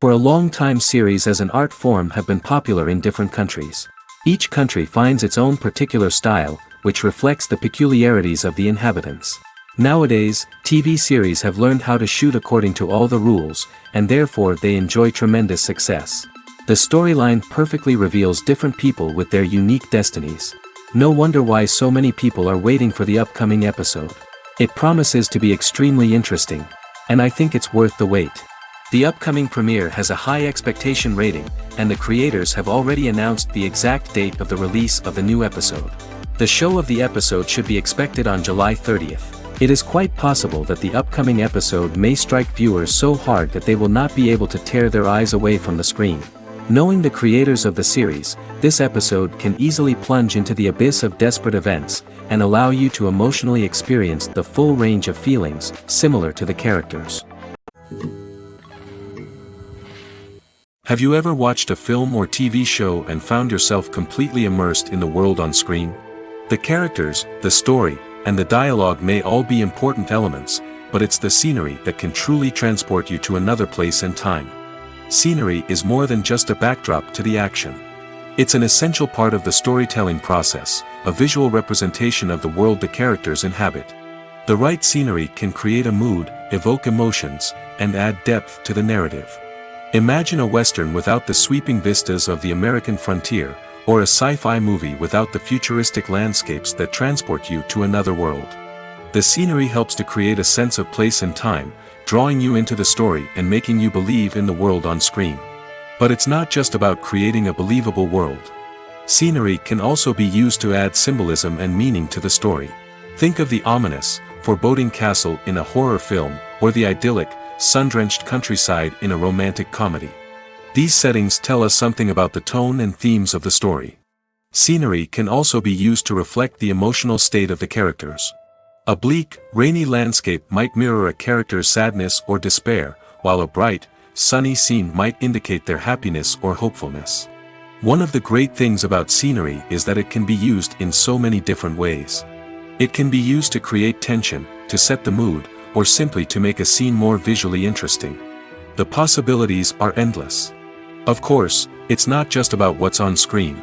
For a long time, series as an art form have been popular in different countries. Each country finds its own particular style, which reflects the peculiarities of the inhabitants. Nowadays, TV series have learned how to shoot according to all the rules, and therefore they enjoy tremendous success. The storyline perfectly reveals different people with their unique destinies. No wonder why so many people are waiting for the upcoming episode. It promises to be extremely interesting, and I think it's worth the wait. The upcoming premiere has a high expectation rating, and the creators have already announced the exact date of the release of the new episode. The show of the episode should be expected on July 30th. It is quite possible that the upcoming episode may strike viewers so hard that they will not be able to tear their eyes away from the screen. Knowing the creators of the series, this episode can easily plunge into the abyss of desperate events, and allow you to emotionally experience the full range of feelings, similar to the characters. Have you ever watched a film or TV show and found yourself completely immersed in the world on screen? The characters, the story, and the dialogue may all be important elements, but it's the scenery that can truly transport you to another place and time. Scenery is more than just a backdrop to the action. It's an essential part of the storytelling process, a visual representation of the world the characters inhabit. The right scenery can create a mood, evoke emotions, and add depth to the narrative. Imagine a Western without the sweeping vistas of the American frontier, or a sci-fi movie without the futuristic landscapes that transport you to another world. The scenery helps to create a sense of place and time, drawing you into the story and making you believe in the world on screen. But it's not just about creating a believable world. Scenery can also be used to add symbolism and meaning to the story. Think of the ominous, foreboding castle in a horror film, or the idyllic, sun-drenched countryside in a romantic comedy. These settings tell us something about the tone and themes of the story. Scenery can also be used to reflect the emotional state of the characters. A bleak, rainy landscape might mirror a character's sadness or despair, while a bright, sunny scene might indicate their happiness or hopefulness. One of the great things about scenery is that it can be used in so many different ways. It can be used to create tension, to set the mood, or simply to make a scene more visually interesting. The possibilities are endless. Of course, it's not just about what's on screen.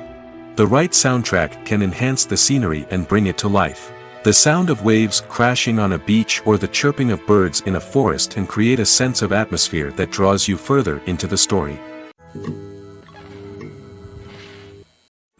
The right soundtrack can enhance the scenery and bring it to life. The sound of waves crashing on a beach or the chirping of birds in a forest can create a sense of atmosphere that draws you further into the story.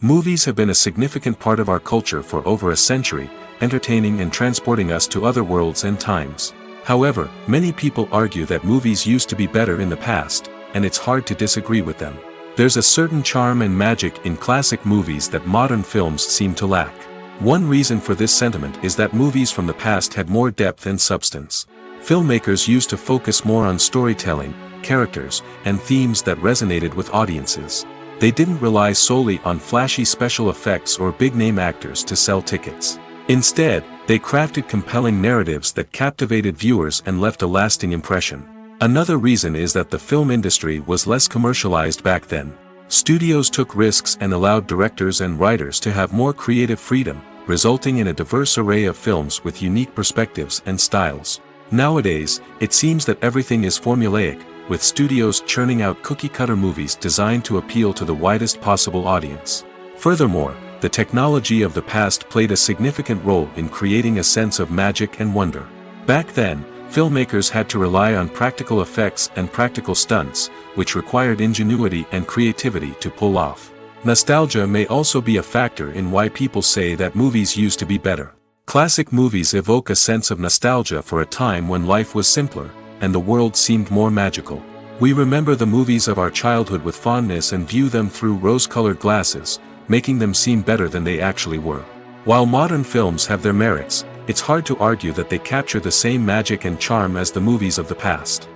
Movies have been a significant part of our culture for over a century, entertaining and transporting us to other worlds and times. However, many people argue that movies used to be better in the past, and it's hard to disagree with them. There's a certain charm and magic in classic movies that modern films seem to lack. One reason for this sentiment is that movies from the past had more depth and substance. Filmmakers used to focus more on storytelling, characters, and themes that resonated with audiences. They didn't rely solely on flashy special effects or big-name actors to sell tickets. Instead, they crafted compelling narratives that captivated viewers and left a lasting impression. Another reason is that the film industry was less commercialized back then. Studios took risks and allowed directors and writers to have more creative freedom, resulting in a diverse array of films with unique perspectives and styles. Nowadays, it seems that everything is formulaic, with studios churning out cookie-cutter movies designed to appeal to the widest possible audience. Furthermore, the technology of the past played a significant role in creating a sense of magic and wonder. Back then, filmmakers had to rely on practical effects and practical stunts, which required ingenuity and creativity to pull off. Nostalgia may also be a factor in why people say that movies used to be better. Classic movies evoke a sense of nostalgia for a time when life was simpler, and the world seemed more magical. We remember the movies of our childhood with fondness and view them through rose-colored glasses, making them seem better than they actually were. While modern films have their merits, it's hard to argue that they capture the same magic and charm as the movies of the past.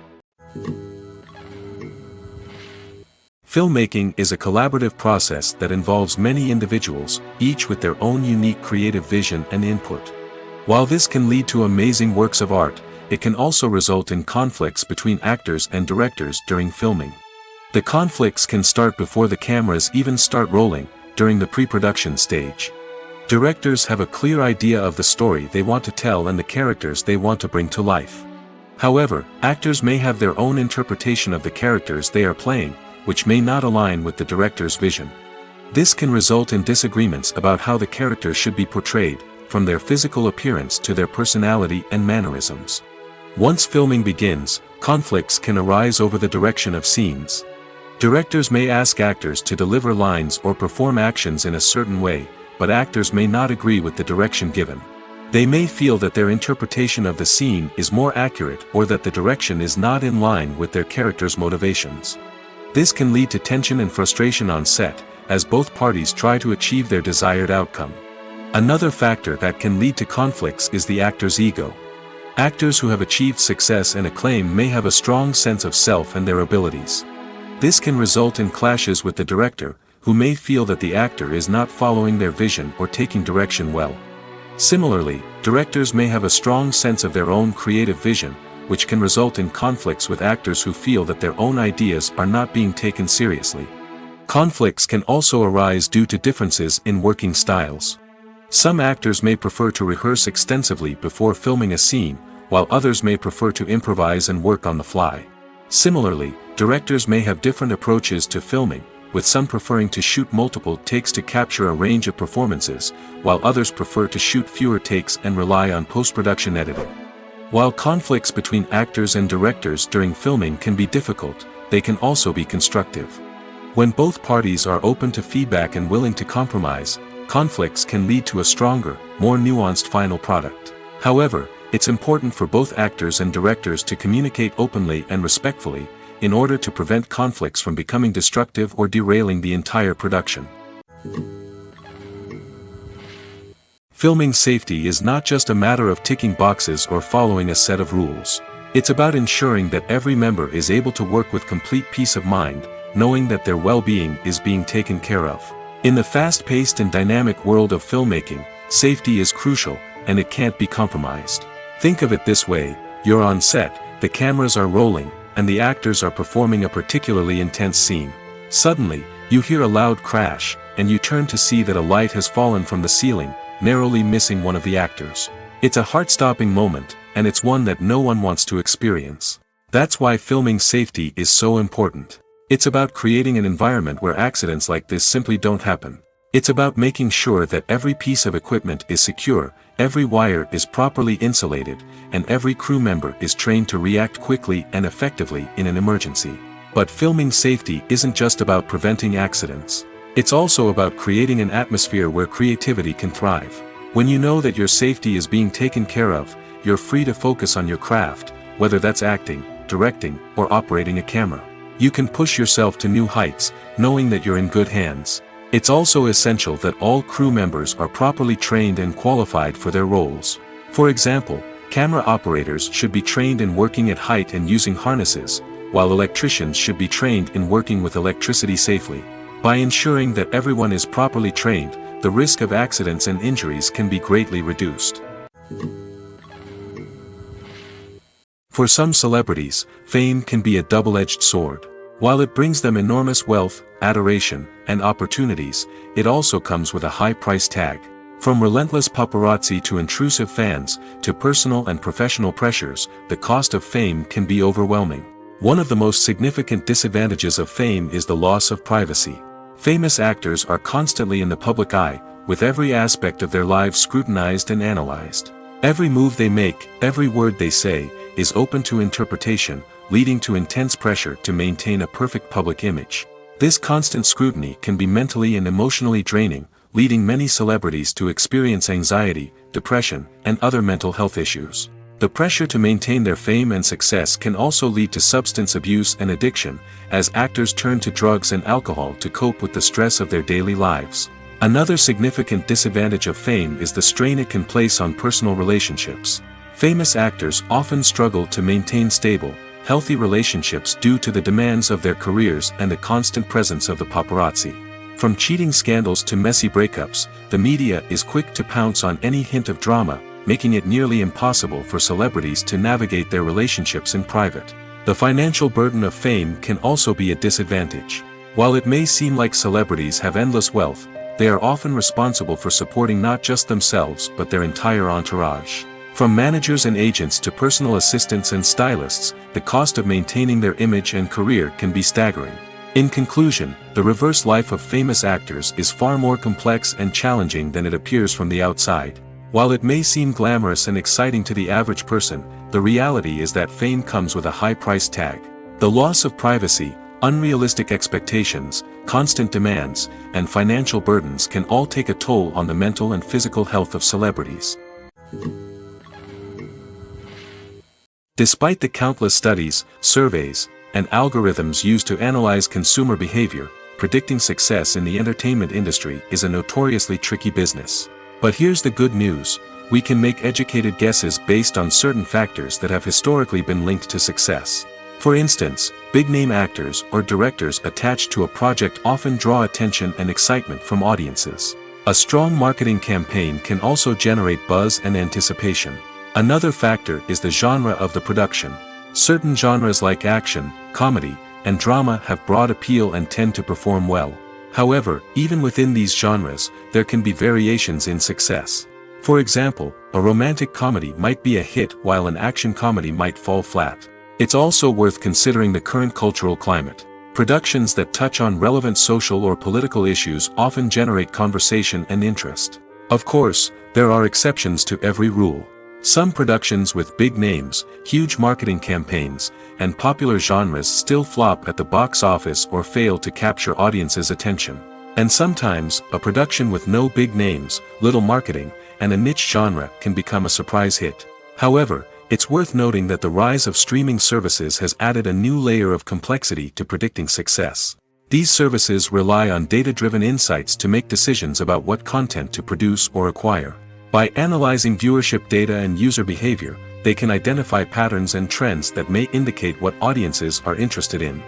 Filmmaking is a collaborative process that involves many individuals, each with their own unique creative vision and input. While this can lead to amazing works of art, it can also result in conflicts between actors and directors during filming. The conflicts can start before the cameras even start rolling, during the pre-production stage. Directors have a clear idea of the story they want to tell and the characters they want to bring to life. However, actors may have their own interpretation of the characters they are playing, which may not align with the director's vision. This can result in disagreements about how the character should be portrayed, from their physical appearance to their personality and mannerisms. Once filming begins, conflicts can arise over the direction of scenes. Directors may ask actors to deliver lines or perform actions in a certain way, but actors may not agree with the direction given. They may feel that their interpretation of the scene is more accurate or that the direction is not in line with their character's motivations. This can lead to tension and frustration on set, as both parties try to achieve their desired outcome. Another factor that can lead to conflicts is the actor's ego. Actors who have achieved success and acclaim may have a strong sense of self and their abilities. This can result in clashes with the director, who may feel that the actor is not following their vision or taking direction well. Similarly, directors may have a strong sense of their own creative vision, which can result in conflicts with actors who feel that their own ideas are not being taken seriously. Conflicts can also arise due to differences in working styles. Some actors may prefer to rehearse extensively before filming a scene, while others may prefer to improvise and work on the fly. Similarly, directors may have different approaches to filming, with some preferring to shoot multiple takes to capture a range of performances, while others prefer to shoot fewer takes and rely on post-production editing. While conflicts between actors and directors during filming can be difficult, they can also be constructive. When both parties are open to feedback and willing to compromise, conflicts can lead to a stronger, more nuanced final product. However, it's important for both actors and directors to communicate openly and respectfully, in order to prevent conflicts from becoming destructive or derailing the entire production. Filming safety is not just a matter of ticking boxes or following a set of rules. It's about ensuring that every member is able to work with complete peace of mind, knowing that their well-being is being taken care of. In the fast-paced and dynamic world of filmmaking, safety is crucial, and it can't be compromised. Think of it this way: you're on set, the cameras are rolling, and the actors are performing a particularly intense scene. Suddenly, you hear a loud crash, and you turn to see that a light has fallen from the ceiling, narrowly missing one of the actors. It's a heart-stopping moment, and it's one that no one wants to experience. That's why filming safety is so important. It's about creating an environment where accidents like this simply don't happen. It's about making sure that every piece of equipment is secure, every wire is properly insulated, and every crew member is trained to react quickly and effectively in an emergency. But filming safety isn't just about preventing accidents. It's also about creating an atmosphere where creativity can thrive. When you know that your safety is being taken care of, you're free to focus on your craft, whether that's acting, directing, or operating a camera. You can push yourself to new heights, knowing that you're in good hands. It's also essential that all crew members are properly trained and qualified for their roles. For example, camera operators should be trained in working at height and using harnesses, while electricians should be trained in working with electricity safely. By ensuring that everyone is properly trained, the risk of accidents and injuries can be greatly reduced. For some celebrities, fame can be a double-edged sword. While it brings them enormous wealth, adoration, and opportunities, it also comes with a high price tag. From relentless paparazzi to intrusive fans, to personal and professional pressures, the cost of fame can be overwhelming. One of the most significant disadvantages of fame is the loss of privacy. Famous actors are constantly in the public eye, with every aspect of their lives scrutinized and analyzed. Every move they make, every word they say, is open to interpretation, leading to intense pressure to maintain a perfect public image. This constant scrutiny can be mentally and emotionally draining, leading many celebrities to experience anxiety, depression, and other mental health issues. The pressure to maintain their fame and success can also lead to substance abuse and addiction, as actors turn to drugs and alcohol to cope with the stress of their daily lives. Another significant disadvantage of fame is the strain it can place on personal relationships. Famous actors often struggle to maintain stable, healthy relationships due to the demands of their careers and the constant presence of the paparazzi. From cheating scandals to messy breakups, the media is quick to pounce on any hint of drama, making it nearly impossible for celebrities to navigate their relationships in private. The financial burden of fame can also be a disadvantage. While it may seem like celebrities have endless wealth, they are often responsible for supporting not just themselves but their entire entourage. From managers and agents to personal assistants and stylists, the cost of maintaining their image and career can be staggering. In conclusion, the reverse life of famous actors is far more complex and challenging than it appears from the outside. While it may seem glamorous and exciting to the average person, the reality is that fame comes with a high price tag. The loss of privacy, unrealistic expectations, constant demands, and financial burdens can all take a toll on the mental and physical health of celebrities. Despite the countless studies, surveys, and algorithms used to analyze consumer behavior, predicting success in the entertainment industry is a notoriously tricky business. But here's the good news: we can make educated guesses based on certain factors that have historically been linked to success. For instance, big-name actors or directors attached to a project often draw attention and excitement from audiences. A strong marketing campaign can also generate buzz and anticipation. Another factor is the genre of the production. Certain genres like action, comedy, and drama have broad appeal and tend to perform well. However, even within these genres, there can be variations in success. For example, a romantic comedy might be a hit while an action comedy might fall flat. It's also worth considering the current cultural climate. Productions that touch on relevant social or political issues often generate conversation and interest. Of course, there are exceptions to every rule. Some productions with big names, huge marketing campaigns, and popular genres still flop at the box office or fail to capture audiences' attention. And sometimes, a production with no big names, little marketing, and a niche genre can become a surprise hit. However, it's worth noting that the rise of streaming services has added a new layer of complexity to predicting success. These services rely on data-driven insights to make decisions about what content to produce or acquire. By analyzing viewership data and user behavior, they can identify patterns and trends that may indicate what audiences are interested in.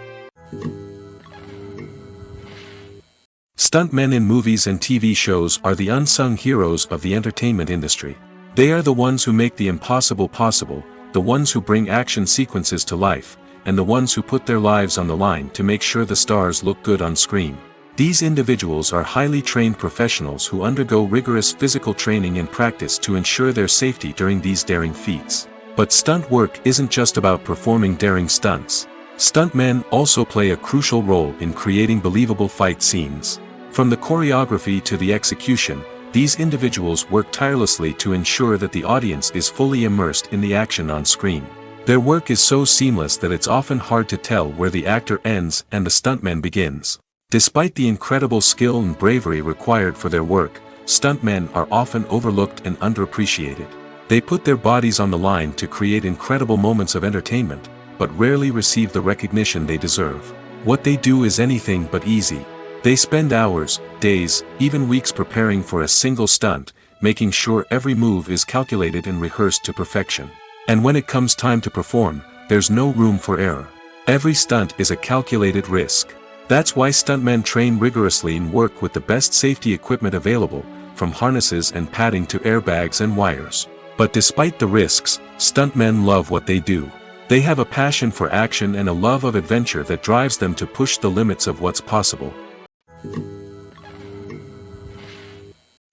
Stuntmen in movies and TV shows are the unsung heroes of the entertainment industry. They are the ones who make the impossible possible, the ones who bring action sequences to life, and the ones who put their lives on the line to make sure the stars look good on screen. These individuals are highly trained professionals who undergo rigorous physical training and practice to ensure their safety during these daring feats. But stunt work isn't just about performing daring stunts. Stuntmen also play a crucial role in creating believable fight scenes. From the choreography to the execution, these individuals work tirelessly to ensure that the audience is fully immersed in the action on screen. Their work is so seamless that it's often hard to tell where the actor ends and the stuntman begins. Despite the incredible skill and bravery required for their work, stuntmen are often overlooked and underappreciated. They put their bodies on the line to create incredible moments of entertainment, but rarely receive the recognition they deserve. What they do is anything but easy. They spend hours, days, even weeks preparing for a single stunt, making sure every move is calculated and rehearsed to perfection. And when it comes time to perform, there's no room for error. Every stunt is a calculated risk. That's why stuntmen train rigorously and work with the best safety equipment available, from harnesses and padding to airbags and wires. But despite the risks, stuntmen love what they do. They have a passion for action and a love of adventure that drives them to push the limits of what's possible.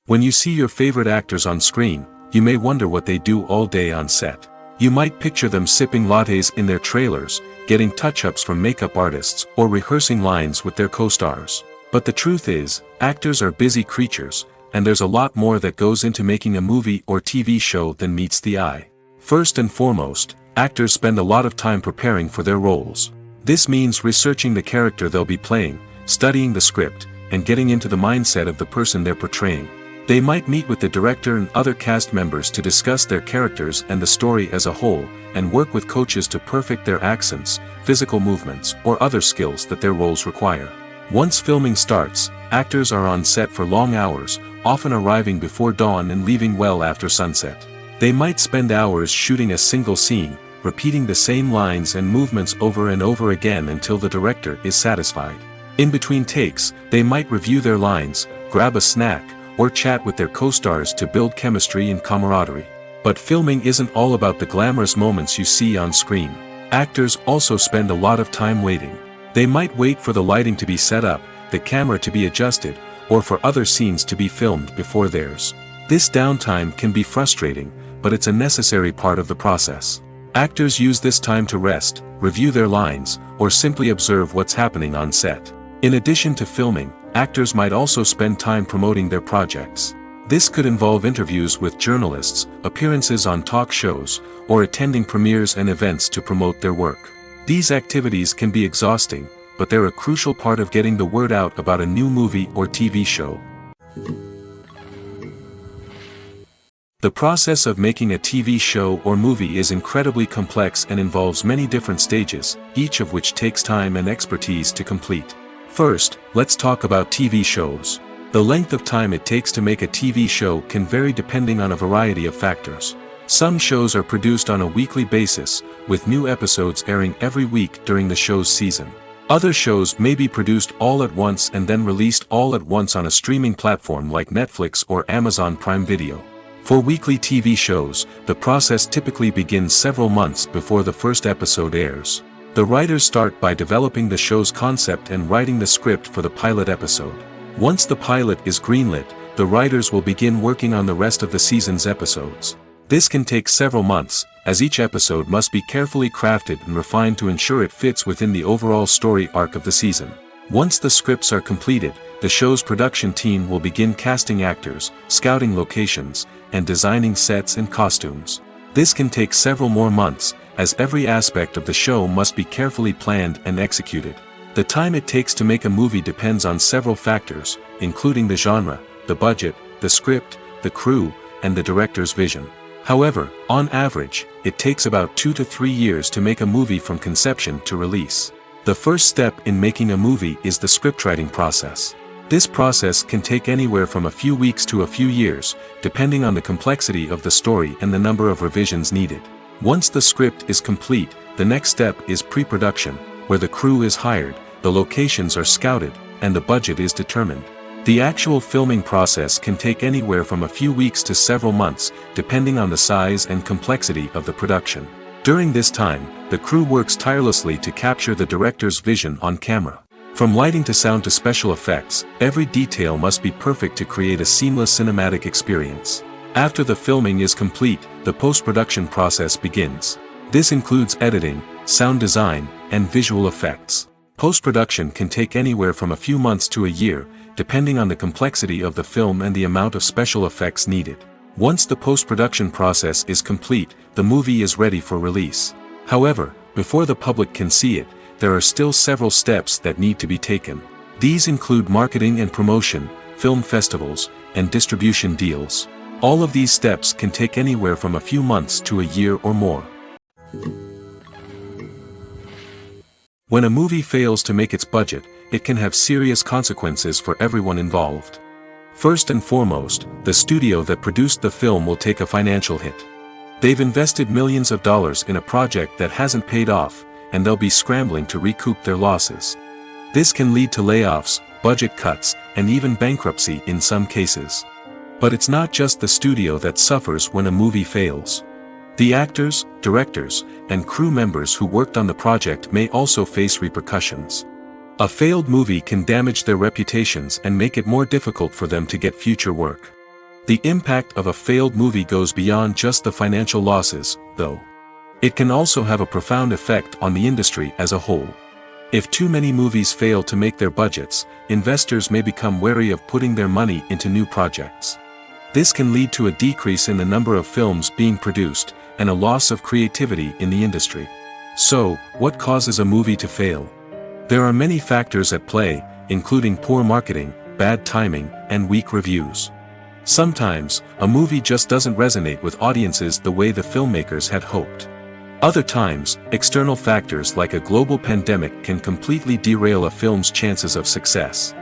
When you see your favorite actors on screen, you may wonder what they do all day on set. You might picture them sipping lattes in their trailers, getting touch-ups from makeup artists, or rehearsing lines with their co-stars. But the truth is, actors are busy creatures, and there's a lot more that goes into making a movie or TV show than meets the eye. First and foremost, actors spend a lot of time preparing for their roles. This means researching the character they'll be playing, studying the script, and getting into the mindset of the person they're portraying. They might meet with the director and other cast members to discuss their characters and the story as a whole, and work with coaches to perfect their accents, physical movements, or other skills that their roles require. Once filming starts, actors are on set for long hours, often arriving before dawn and leaving well after sunset. They might spend hours shooting a single scene, repeating the same lines and movements over and over again until the director is satisfied. In between takes, they might review their lines, grab a snack, or chat with their co-stars to build chemistry and camaraderie. But filming isn't all about the glamorous moments you see on screen. Actors also spend a lot of time waiting. They might wait for the lighting to be set up, the camera to be adjusted, or for other scenes to be filmed before theirs. This downtime can be frustrating, but it's a necessary part of the process. Actors use this time to rest, review their lines, or simply observe what's happening on set. In addition to filming, actors might also spend time promoting their projects. This could involve interviews with journalists, appearances on talk shows, or attending premieres and events to promote their work. These activities can be exhausting, but they're a crucial part of getting the word out about a new movie or TV show. The process of making a TV show or movie is incredibly complex and involves many different stages, each of which takes time and expertise to complete. First, let's talk about TV shows. The length of time it takes to make a TV show can vary depending on a variety of factors. Some shows are produced on a weekly basis, with new episodes airing every week during the show's season. Other shows may be produced all at once and then released all at once on a streaming platform like Netflix or Amazon Prime Video. For weekly TV shows, the process typically begins several months before the first episode airs. The writers start by developing the show's concept and writing the script for the pilot episode. Once the pilot is greenlit, the writers will begin working on the rest of the season's episodes. This can take several months, as each episode must be carefully crafted and refined to ensure it fits within the overall story arc of the season. Once the scripts are completed, the show's production team will begin casting actors, scouting locations, and designing sets and costumes. This can take several more months, as every aspect of the show must be carefully planned and executed. The time it takes to make a movie depends on several factors, including the genre, the budget, the script, the crew, and the director's vision. However, on average, it takes about 2 to 3 years to make a movie from conception to release. The first step in making a movie is the scriptwriting process. This process can take anywhere from a few weeks to a few years, depending on the complexity of the story and the number of revisions needed. Once the script is complete, the next step is pre-production, where the crew is hired, the locations are scouted, and the budget is determined. The actual filming process can take anywhere from a few weeks to several months, depending on the size and complexity of the production. During this time, the crew works tirelessly to capture the director's vision on camera. From lighting to sound to special effects, every detail must be perfect to create a seamless cinematic experience. After the filming is complete, the post-production process begins. This includes editing, sound design, and visual effects. Post-production can take anywhere from a few months to a year, depending on the complexity of the film and the amount of special effects needed. Once the post-production process is complete, the movie is ready for release. However, before the public can see it, there are still several steps that need to be taken. These include marketing and promotion, film festivals, and distribution deals. All of these steps can take anywhere from a few months to a year or more. When a movie fails to make its budget, it can have serious consequences for everyone involved. First and foremost, the studio that produced the film will take a financial hit. They've invested millions of dollars in a project that hasn't paid off, and they'll be scrambling to recoup their losses. This can lead to layoffs, budget cuts, and even bankruptcy in some cases. But it's not just the studio that suffers when a movie fails. The actors, directors, and crew members who worked on the project may also face repercussions. A failed movie can damage their reputations and make it more difficult for them to get future work. The impact of a failed movie goes beyond just the financial losses, though. It can also have a profound effect on the industry as a whole. If too many movies fail to make their budgets, investors may become wary of putting their money into new projects. This can lead to a decrease in the number of films being produced, and a loss of creativity in the industry. So, what causes a movie to fail? There are many factors at play, including poor marketing, bad timing, and weak reviews. Sometimes, a movie just doesn't resonate with audiences the way the filmmakers had hoped. Other times, external factors like a global pandemic can completely derail a film's chances of success.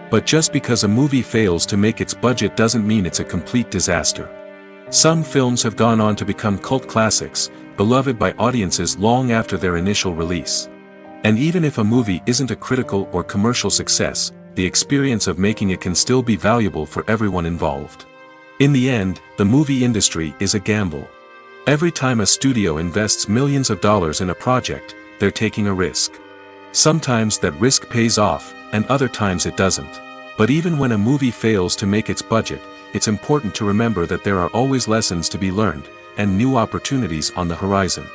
But just because a movie fails to make its budget doesn't mean it's a complete disaster. Some films have gone on to become cult classics, beloved by audiences long after their initial release. And even if a movie isn't a critical or commercial success, the experience of making it can still be valuable for everyone involved. In the end, the movie industry is a gamble. Every time a studio invests millions of dollars in a project, they're taking a risk. Sometimes that risk pays off, and other times it doesn't. But even when a movie fails to make its budget, it's important to remember that there are always lessons to be learned, and new opportunities on the horizon.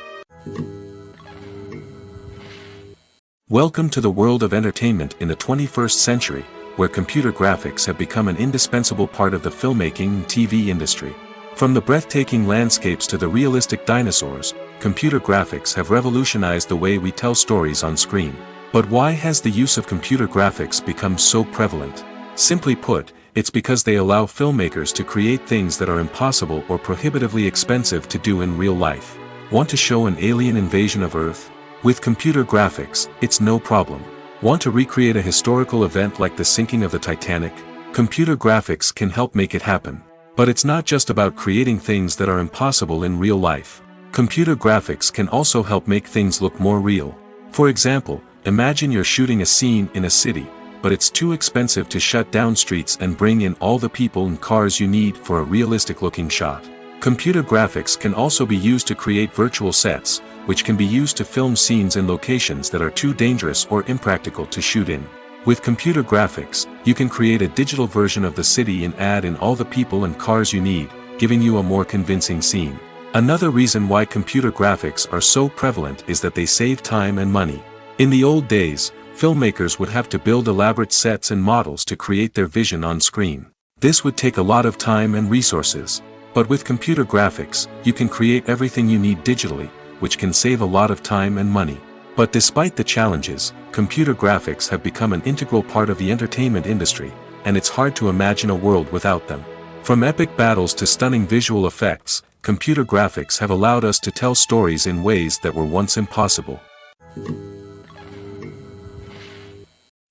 Welcome to the world of entertainment in the 21st century, where computer graphics have become an indispensable part of the filmmaking and TV industry. From the breathtaking landscapes to the realistic dinosaurs, computer graphics have revolutionized the way we tell stories on screen. But why has the use of computer graphics become so prevalent? Simply put, it's because they allow filmmakers to create things that are impossible or prohibitively expensive to do in real life. Want to show an alien invasion of Earth? With computer graphics, it's no problem. Want to recreate a historical event like the sinking of the Titanic? Computer graphics can help make it happen. But it's not just about creating things that are impossible in real life. Computer graphics can also help make things look more real. For example, imagine you're shooting a scene in a city, but it's too expensive to shut down streets and bring in all the people and cars you need for a realistic-looking shot. Computer graphics can also be used to create virtual sets, which can be used to film scenes in locations that are too dangerous or impractical to shoot in. With computer graphics, you can create a digital version of the city and add in all the people and cars you need, giving you a more convincing scene. Another reason why computer graphics are so prevalent is that they save time and money. In the old days, filmmakers would have to build elaborate sets and models to create their vision on screen. This would take a lot of time and resources. But with computer graphics, you can create everything you need digitally, which can save a lot of time and money. But despite the challenges, computer graphics have become an integral part of the entertainment industry, and it's hard to imagine a world without them. From epic battles to stunning visual effects, computer graphics have allowed us to tell stories in ways that were once impossible.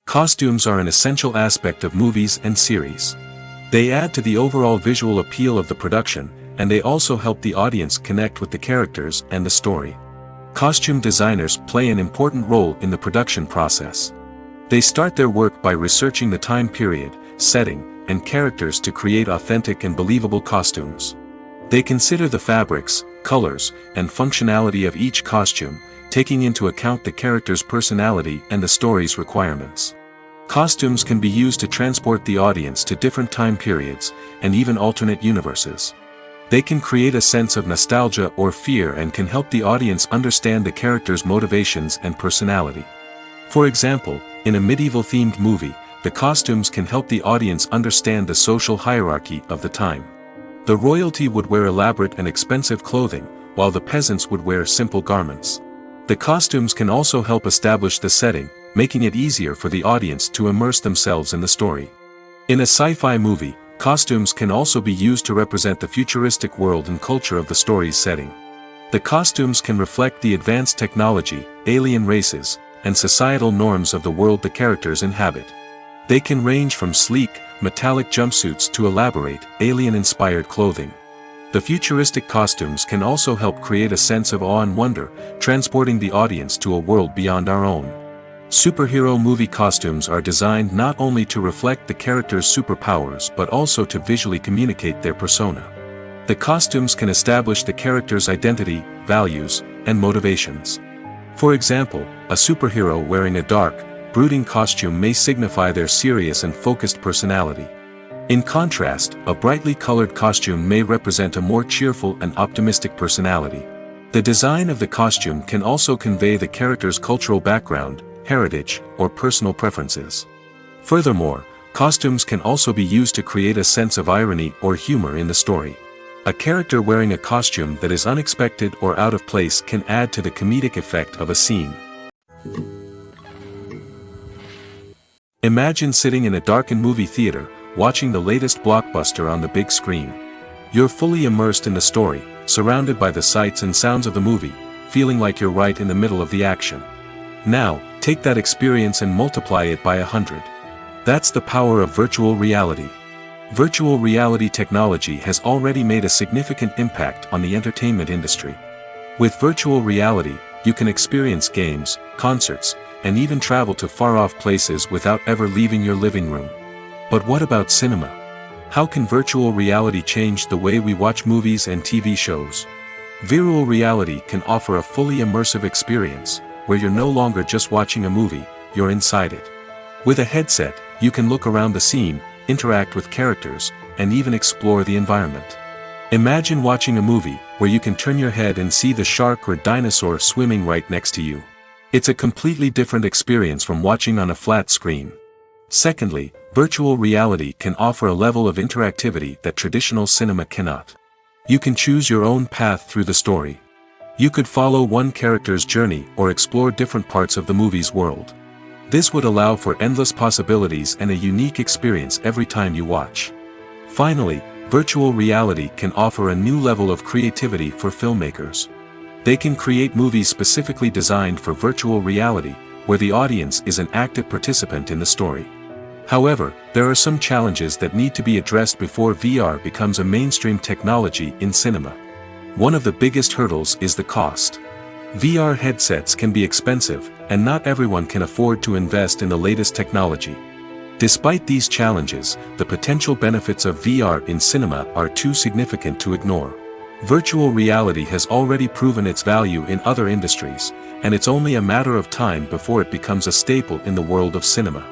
Costumes are an essential aspect of movies and series. They add to the overall visual appeal of the production, and they also help the audience connect with the characters and the story. Costume designers play an important role in the production process. They start their work by researching the time period, setting, and characters to create authentic and believable costumes. They consider the fabrics, colors, and functionality of each costume, taking into account the character's personality and the story's requirements. Costumes can be used to transport the audience to different time periods, and even alternate universes. They can create a sense of nostalgia or fear and can help the audience understand the character's motivations and personality. For example, in a medieval-themed movie, the costumes can help the audience understand the social hierarchy of the time. The royalty would wear elaborate and expensive clothing, while the peasants would wear simple garments. The costumes can also help establish the setting, making it easier for the audience to immerse themselves in the story. In a sci-fi movie, costumes can also be used to represent the futuristic world and culture of the story's setting. The costumes can reflect the advanced technology, alien races, and societal norms of the world the characters inhabit. They can range from sleek, metallic jumpsuits to elaborate, alien-inspired clothing. The futuristic costumes can also help create a sense of awe and wonder, transporting the audience to a world beyond our own. Superhero movie costumes are designed not only to reflect the character's superpowers but also to visually communicate their persona. The costumes can establish the character's identity, values, and motivations. For example, a superhero wearing a dark, brooding costume may signify their serious and focused personality. In contrast, a brightly colored costume may represent a more cheerful and optimistic personality. The design of the costume can also convey the character's cultural background, heritage, or personal preferences. Furthermore, costumes can also be used to create a sense of irony or humor in the story. A character wearing a costume that is unexpected or out of place can add to the comedic effect of a scene. Imagine sitting in a darkened movie theater, watching the latest blockbuster on the big screen. You're fully immersed in the story, surrounded by the sights and sounds of the movie, feeling like you're right in the middle of the action. Now, take that experience and multiply it by 100. That's the power of virtual reality. Virtual reality technology has already made a significant impact on the entertainment industry. With virtual reality, you can experience games, concerts, and even travel to far-off places without ever leaving your living room. But what about cinema? How can virtual reality change the way we watch movies and TV shows? Virtual reality can offer a fully immersive experience, where you're no longer just watching a movie, you're inside it. With a headset, you can look around the scene, interact with characters, and even explore the environment. Imagine watching a movie where you can turn your head and see the shark or dinosaur swimming right next to you. It's a completely different experience from watching on a flat screen. Secondly, virtual reality can offer a level of interactivity that traditional cinema cannot. You can choose your own path through the story. You could follow one character's journey or explore different parts of the movie's world. This would allow for endless possibilities and a unique experience every time you watch. Finally, virtual reality can offer a new level of creativity for filmmakers. They can create movies specifically designed for virtual reality, where the audience is an active participant in the story. However, there are some challenges that need to be addressed before VR becomes a mainstream technology in cinema. One of the biggest hurdles is the cost. VR headsets can be expensive, and not everyone can afford to invest in the latest technology. Despite these challenges, the potential benefits of VR in cinema are too significant to ignore. Virtual reality has already proven its value in other industries, and it's only a matter of time before it becomes a staple in the world of cinema.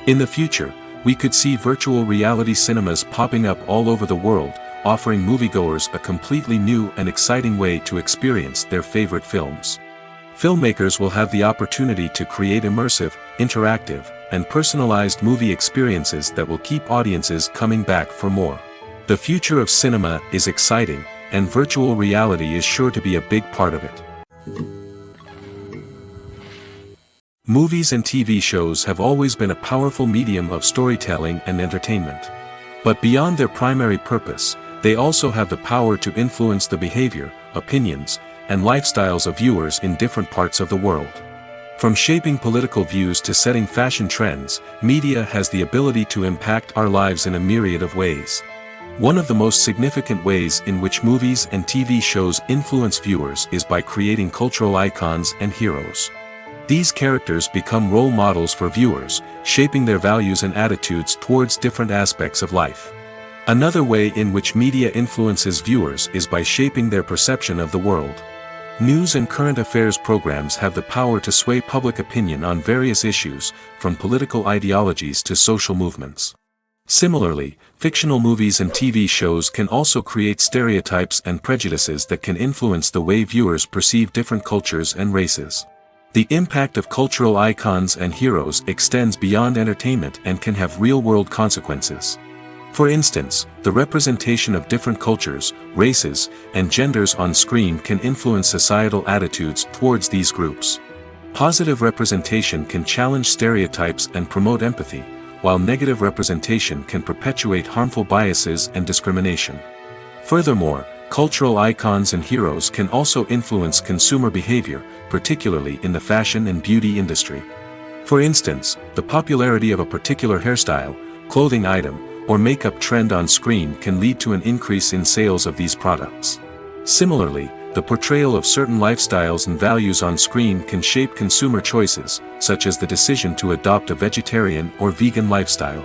In the future, we could see virtual reality cinemas popping up all over the world, offering moviegoers a completely new and exciting way to experience their favorite films. Filmmakers will have the opportunity to create immersive, interactive, and personalized movie experiences that will keep audiences coming back for more. The future of cinema is exciting, and virtual reality is sure to be a big part of it. Movies and TV shows have always been a powerful medium of storytelling and entertainment. But beyond their primary purpose, they also have the power to influence the behavior, opinions, and lifestyles of viewers in different parts of the world. From shaping political views to setting fashion trends, media has the ability to impact our lives in a myriad of ways. One of the most significant ways in which movies and TV shows influence viewers is by creating cultural icons and heroes. These characters become role models for viewers, shaping their values and attitudes towards different aspects of life. Another way in which media influences viewers is by shaping their perception of the world. News and current affairs programs have the power to sway public opinion on various issues, from political ideologies to social movements. Similarly, fictional movies and TV shows can also create stereotypes and prejudices that can influence the way viewers perceive different cultures and races. The impact of cultural icons and heroes extends beyond entertainment and can have real-world consequences. For instance, the representation of different cultures, races, and genders on screen can influence societal attitudes towards these groups. Positive representation can challenge stereotypes and promote empathy, while negative representation can perpetuate harmful biases and discrimination. Furthermore, cultural icons and heroes can also influence consumer behavior, particularly in the fashion and beauty industry. For instance, the popularity of a particular hairstyle, clothing item, or makeup trend on screen can lead to an increase in sales of these products. Similarly, the portrayal of certain lifestyles and values on screen can shape consumer choices, such as the decision to adopt a vegetarian or vegan lifestyle.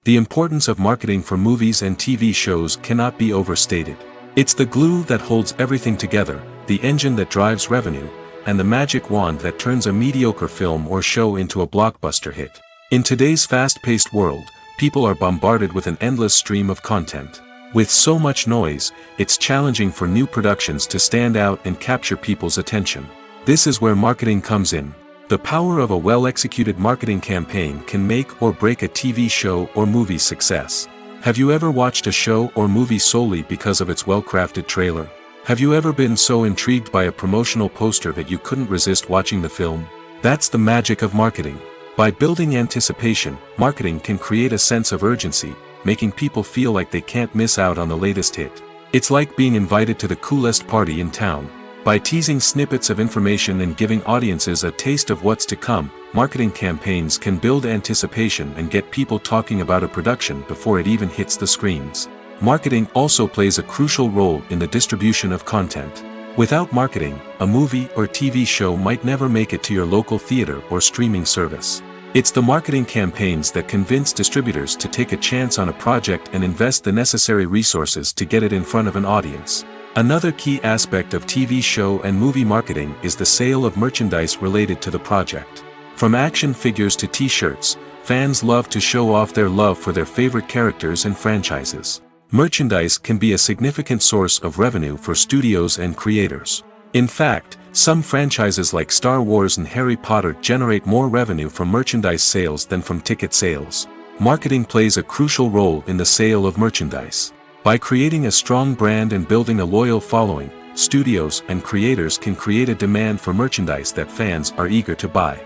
The importance of marketing for movies and TV shows cannot be overstated. It's the glue that holds everything together, the engine that drives revenue, and the magic wand that turns a mediocre film or show into a blockbuster hit. In today's fast-paced world, people are bombarded with an endless stream of content. With so much noise, it's challenging for new productions to stand out and capture people's attention. This is where marketing comes in. The power of a well-executed marketing campaign can make or break a TV show or movie's success. Have you ever watched a show or movie solely because of its well-crafted trailer? Have you ever been so intrigued by a promotional poster that you couldn't resist watching the film? That's the magic of marketing. By building anticipation, marketing can create a sense of urgency, making people feel like they can't miss out on the latest hit. It's like being invited to the coolest party in town. By teasing snippets of information and giving audiences a taste of what's to come, marketing campaigns can build anticipation and get people talking about a production before it even hits the screens. Marketing also plays a crucial role in the distribution of content. Without marketing, a movie or TV show might never make it to your local theater or streaming service. It's the marketing campaigns that convince distributors to take a chance on a project and invest the necessary resources to get it in front of an audience. Another key aspect of TV show and movie marketing is the sale of merchandise related to the project. From action figures to t-shirts, fans love to show off their love for their favorite characters and franchises. Merchandise can be a significant source of revenue for studios and creators. In fact, some franchises like Star Wars and Harry Potter generate more revenue from merchandise sales than from ticket sales. Marketing plays a crucial role in the sale of merchandise. By creating a strong brand and building a loyal following, studios and creators can create a demand for merchandise that fans are eager to buy.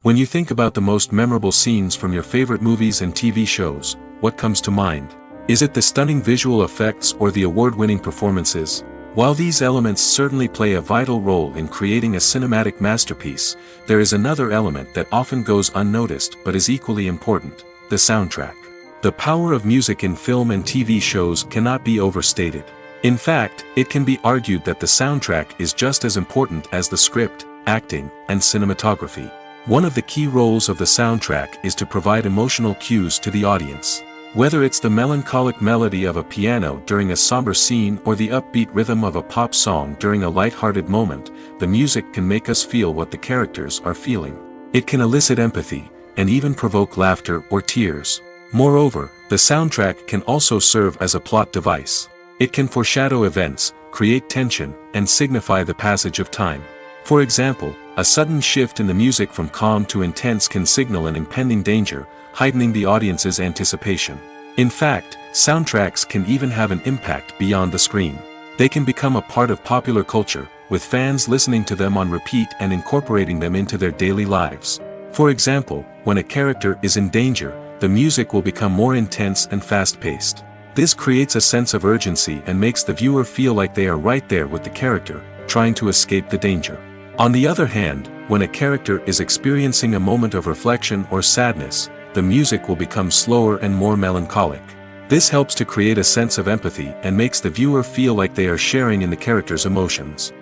When you think about the most memorable scenes from your favorite movies and TV shows, what comes to mind? Is it the stunning visual effects or the award-winning performances? While these elements certainly play a vital role in creating a cinematic masterpiece, there is another element that often goes unnoticed but is equally important: the soundtrack. The power of music in film and TV shows cannot be overstated. In fact, it can be argued that the soundtrack is just as important as the script, acting, and cinematography. One of the key roles of the soundtrack is to provide emotional cues to the audience. Whether it's the melancholic melody of a piano during a somber scene or the upbeat rhythm of a pop song during a light-hearted moment, the music can make us feel what the characters are feeling. It can elicit empathy, and even provoke laughter or tears. Moreover, the soundtrack can also serve as a plot device. It can foreshadow events, create tension, and signify the passage of time. For example, a sudden shift in the music from calm to intense can signal an impending danger, heightening the audience's anticipation. In fact, soundtracks can even have an impact beyond the screen. They can become a part of popular culture, with fans listening to them on repeat and incorporating them into their daily lives. For example, when a character is in danger, the music will become more intense and fast-paced. This creates a sense of urgency and makes the viewer feel like they are right there with the character, trying to escape the danger. On the other hand, when a character is experiencing a moment of reflection or sadness, the music will become slower and more melancholic. This helps to create a sense of empathy and makes the viewer feel like they are sharing in the character's emotions.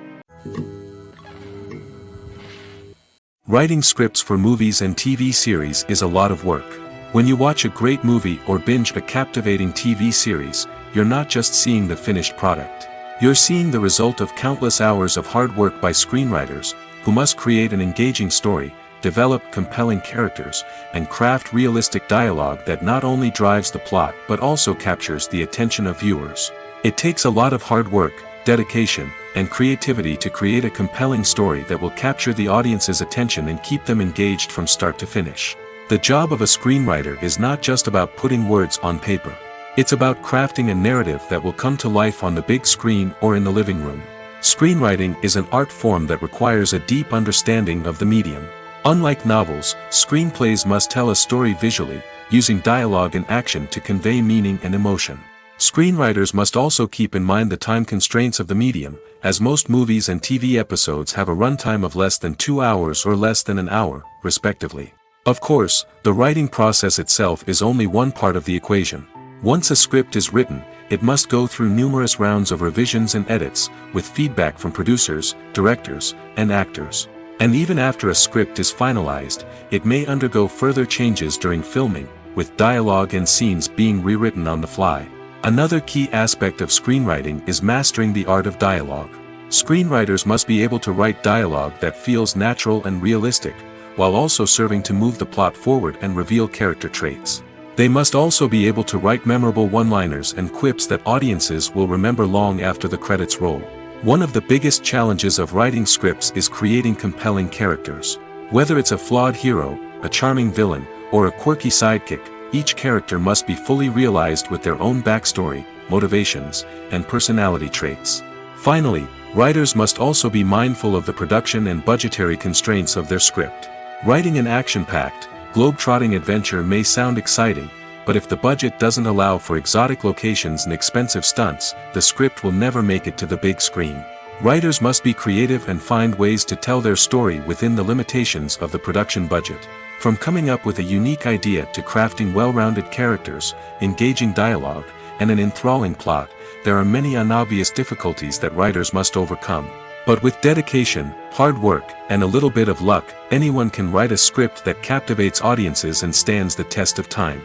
Writing scripts for movies and TV series is a lot of work. When you watch a great movie or binge a captivating TV series, you're not just seeing the finished product. You're seeing the result of countless hours of hard work by screenwriters, who must create an engaging story, develop compelling characters, and craft realistic dialogue that not only drives the plot but also captures the attention of viewers. It takes a lot of hard work, dedication, and creativity to create a compelling story that will capture the audience's attention and keep them engaged from start to finish. The job of a screenwriter is not just about putting words on paper. It's about crafting a narrative that will come to life on the big screen or in the living room. Screenwriting is an art form that requires a deep understanding of the medium. Unlike novels, screenplays must tell a story visually, using dialogue and action to convey meaning and emotion. Screenwriters must also keep in mind the time constraints of the medium, as most movies and TV episodes have a runtime of less than 2 hours or less than an hour, respectively. Of course, the writing process itself is only one part of the equation. Once a script is written, it must go through numerous rounds of revisions and edits, with feedback from producers, directors, and actors. And even after a script is finalized, it may undergo further changes during filming, with dialogue and scenes being rewritten on the fly. Another key aspect of screenwriting is mastering the art of dialogue. Screenwriters must be able to write dialogue that feels natural and realistic, while also serving to move the plot forward and reveal character traits. They must also be able to write memorable one-liners and quips that audiences will remember long after the credits roll. One of the biggest challenges of writing scripts is creating compelling characters. Whether it's a flawed hero, a charming villain, or a quirky sidekick, each character must be fully realized with their own backstory, motivations, and personality traits. Finally, writers must also be mindful of the production and budgetary constraints of their script. Writing an action-packed, globe-trotting adventure may sound exciting, but if the budget doesn't allow for exotic locations and expensive stunts, the script will never make it to the big screen. Writers must be creative and find ways to tell their story within the limitations of the production budget. From coming up with a unique idea to crafting well-rounded characters, engaging dialogue, and an enthralling plot, there are many unobvious difficulties that writers must overcome. But with dedication, hard work, and a little bit of luck, anyone can write a script that captivates audiences and stands the test of time.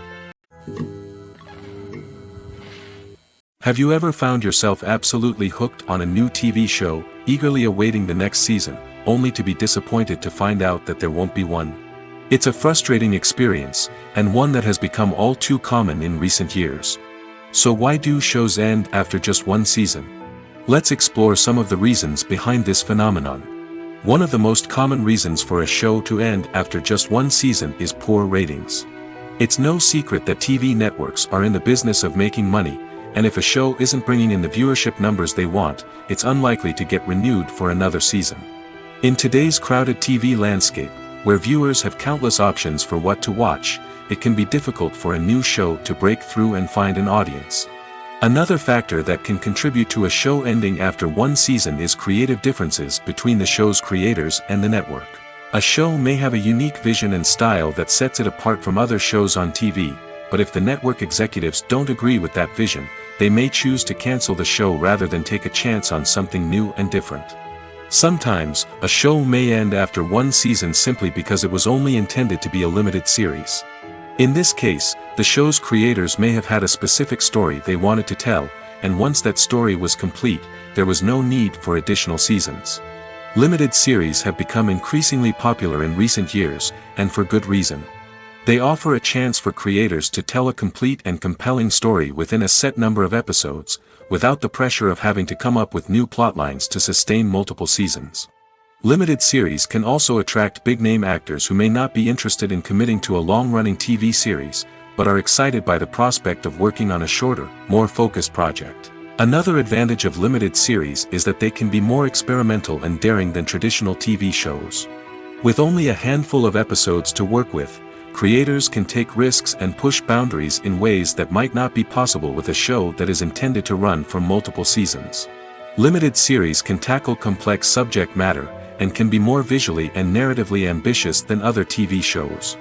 Have you ever found yourself absolutely hooked on a new TV show, eagerly awaiting the next season, only to be disappointed to find out that there won't be one. It's a frustrating experience, and one that has become all too common in recent years. So why do shows end after just one season? Let's explore some of the reasons behind this phenomenon. One of the most common reasons for a show to end after just one season is poor ratings. It's no secret that TV networks are in the business of making money, and if a show isn't bringing in the viewership numbers they want, it's unlikely to get renewed for another season. In today's crowded TV landscape, where viewers have countless options for what to watch, it can be difficult for a new show to break through and find an audience. Another factor that can contribute to a show ending after one season is creative differences between the show's creators and the network. A show may have a unique vision and style that sets it apart from other shows on TV, but if the network executives don't agree with that vision, they may choose to cancel the show rather than take a chance on something new and different. Sometimes, a show may end after one season simply because it was only intended to be a limited series. In this case, the show's creators may have had a specific story they wanted to tell, and once that story was complete, there was no need for additional seasons. Limited series have become increasingly popular in recent years, and for good reason. They offer a chance for creators to tell a complete and compelling story within a set number of episodes, without the pressure of having to come up with new plotlines to sustain multiple seasons. Limited series can also attract big-name actors who may not be interested in committing to a long-running TV series, but are excited by the prospect of working on a shorter, more focused project. Another advantage of limited series is that they can be more experimental and daring than traditional TV shows. With only a handful of episodes to work with, creators can take risks and push boundaries in ways that might not be possible with a show that is intended to run for multiple seasons. Limited series can tackle complex subject matter, and can be more visually and narratively ambitious than other TV shows.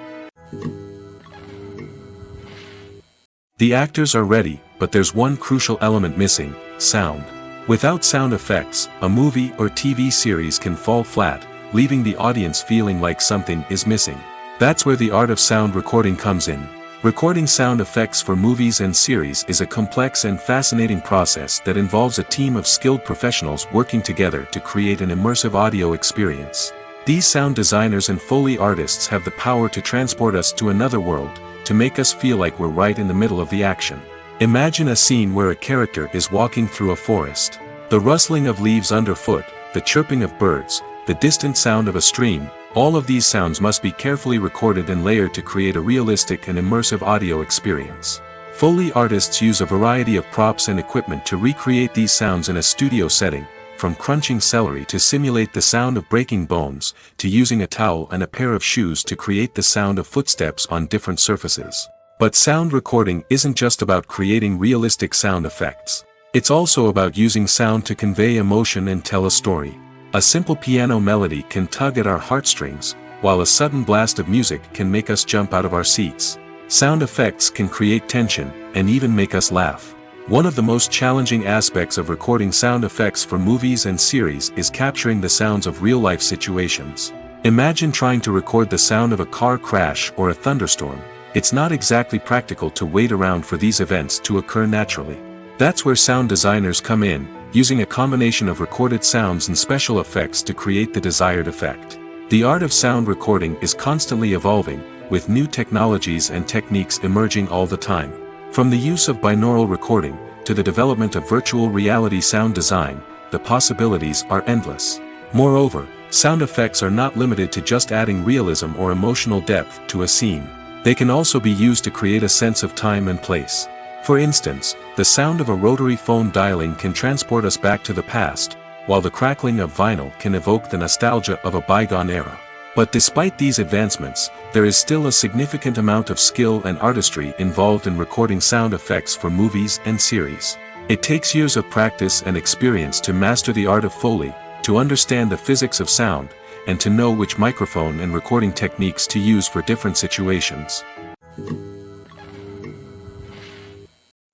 The actors are ready, but there's one crucial element missing: sound. Without sound effects, a movie or TV series can fall flat, leaving the audience feeling like something is missing. That's where the art of sound recording comes in. Recording sound effects for movies and series is a complex and fascinating process that involves a team of skilled professionals working together to create an immersive audio experience. These sound designers and Foley artists have the power to transport us to another world, to make us feel like we're right in the middle of the action. Imagine a scene where a character is walking through a forest. The rustling of leaves underfoot, the chirping of birds, the distant sound of a stream, all of these sounds must be carefully recorded and layered to create a realistic and immersive audio experience. Foley artists use a variety of props and equipment to recreate these sounds in a studio setting, from crunching celery to simulate the sound of breaking bones, to using a towel and a pair of shoes to create the sound of footsteps on different surfaces. But sound recording isn't just about creating realistic sound effects. It's also about using sound to convey emotion and tell a story. A simple piano melody can tug at our heartstrings, while a sudden blast of music can make us jump out of our seats. Sound effects can create tension, and even make us laugh. One of the most challenging aspects of recording sound effects for movies and series is capturing the sounds of real-life situations. Imagine trying to record the sound of a car crash or a thunderstorm. It's not exactly practical to wait around for these events to occur naturally. That's where sound designers come in, using a combination of recorded sounds and special effects to create the desired effect. The art of sound recording is constantly evolving, with new technologies and techniques emerging all the time. From the use of binaural recording, to the development of virtual reality sound design, the possibilities are endless. Moreover, sound effects are not limited to just adding realism or emotional depth to a scene. They can also be used to create a sense of time and place. For instance, the sound of a rotary phone dialing can transport us back to the past, while the crackling of vinyl can evoke the nostalgia of a bygone era. But despite these advancements, there is still a significant amount of skill and artistry involved in recording sound effects for movies and series. It takes years of practice and experience to master the art of Foley, to understand the physics of sound, and to know which microphone and recording techniques to use for different situations.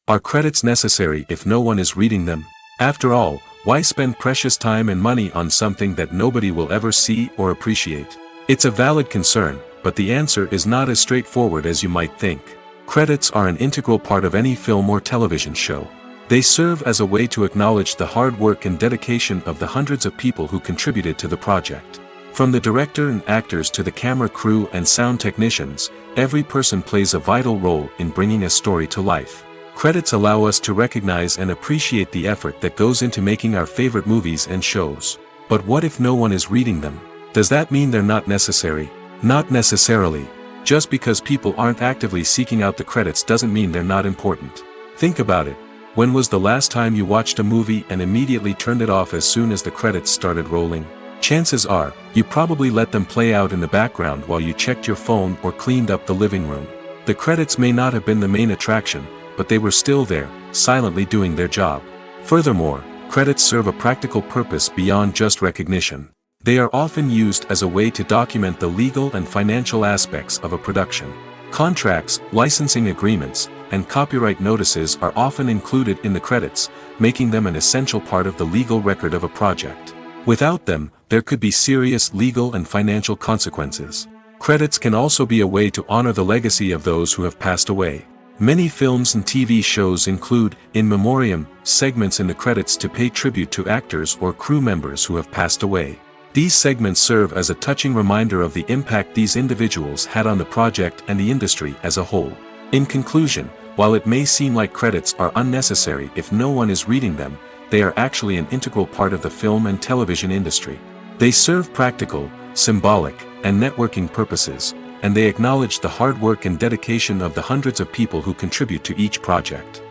Are credits necessary if no one is reading them? After all, why spend precious time and money on something that nobody will ever see or appreciate? It's a valid concern, but the answer is not as straightforward as you might think. Credits are an integral part of any film or television show. They serve as a way to acknowledge the hard work and dedication of the hundreds of people who contributed to the project. From the director and actors to the camera crew and sound technicians, every person plays a vital role in bringing a story to life. Credits allow us to recognize and appreciate the effort that goes into making our favorite movies and shows. But what if no one is reading them? Does that mean they're not necessary? Not necessarily. Just because people aren't actively seeking out the credits doesn't mean they're not important. Think about it. When was the last time you watched a movie and immediately turned it off as soon as the credits started rolling? Chances are, you probably let them play out in the background while you checked your phone or cleaned up the living room. The credits may not have been the main attraction, but they were still there, silently doing their job. Furthermore, credits serve a practical purpose beyond just recognition. They are often used as a way to document the legal and financial aspects of a production. Contracts, licensing agreements, and copyright notices are often included in the credits, making them an essential part of the legal record of a project. Without them, there could be serious legal and financial consequences. Credits can also be a way to honor the legacy of those who have passed away. Many films and TV shows include, in memoriam, segments in the credits to pay tribute to actors or crew members who have passed away. These segments serve as a touching reminder of the impact these individuals had on the project and the industry as a whole. In conclusion, while it may seem like credits are unnecessary if no one is reading them, they are actually an integral part of the film and television industry. They serve practical, symbolic, and networking purposes, and they acknowledge the hard work and dedication of the hundreds of people who contribute to each project.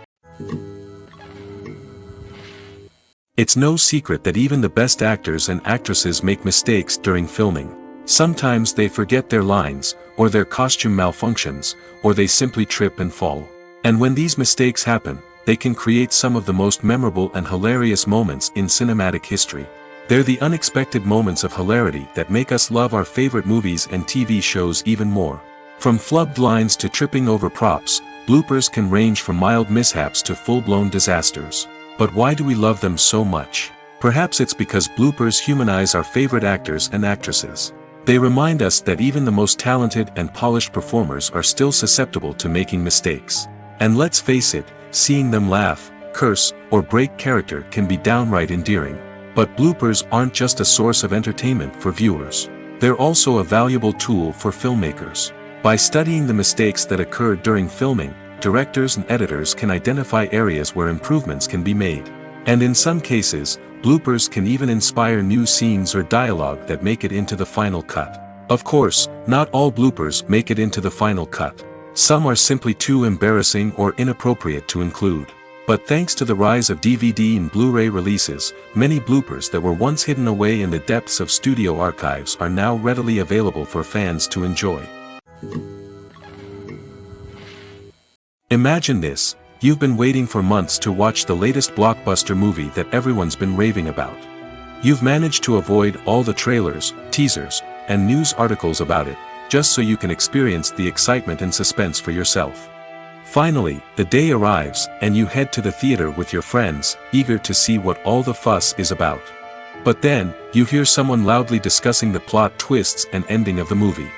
It's no secret that even the best actors and actresses make mistakes during filming. Sometimes they forget their lines, or their costume malfunctions, or they simply trip and fall. And when these mistakes happen, they can create some of the most memorable and hilarious moments in cinematic history. They're the unexpected moments of hilarity that make us love our favorite movies and TV shows even more. From flubbed lines to tripping over props, bloopers can range from mild mishaps to full-blown disasters. But why do we love them so much? Perhaps it's because bloopers humanize our favorite actors and actresses. They remind us that even the most talented and polished performers are still susceptible to making mistakes. And let's face it, seeing them laugh, curse, or break character can be downright endearing. But bloopers aren't just a source of entertainment for viewers. They're also a valuable tool for filmmakers. By studying the mistakes that occurred during filming, directors and editors can identify areas where improvements can be made. And in some cases, bloopers can even inspire new scenes or dialogue that make it into the final cut. Of course, not all bloopers make it into the final cut. Some are simply too embarrassing or inappropriate to include. But thanks to the rise of DVD and Blu-ray releases, many bloopers that were once hidden away in the depths of studio archives are now readily available for fans to enjoy. Imagine this: you've been waiting for months to watch the latest blockbuster movie that everyone's been raving about. You've managed to avoid all the trailers, teasers, and news articles about it, just so you can experience the excitement and suspense for yourself. Finally, the day arrives, and you head to the theater with your friends, eager to see what all the fuss is about. But then, you hear someone loudly discussing the plot twists and ending of the movie.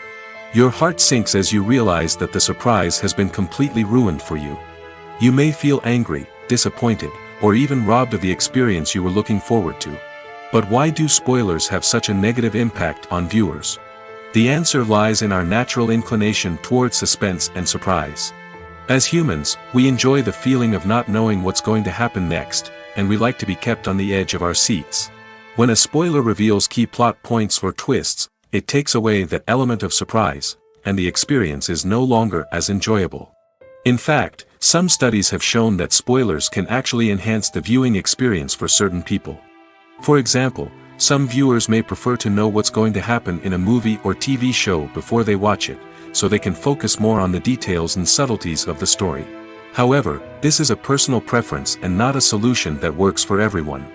Your heart sinks as you realize that the surprise has been completely ruined for you. You may feel angry, disappointed, or even robbed of the experience you were looking forward to. But why do spoilers have such a negative impact on viewers? The answer lies in our natural inclination towards suspense and surprise. As humans, we enjoy the feeling of not knowing what's going to happen next, and we like to be kept on the edge of our seats. When a spoiler reveals key plot points or twists, it takes away that element of surprise, and the experience is no longer as enjoyable. In fact, some studies have shown that spoilers can actually enhance the viewing experience for certain people. For example, some viewers may prefer to know what's going to happen in a movie or TV show before they watch it, so they can focus more on the details and subtleties of the story. However, this is a personal preference and not a solution that works for everyone.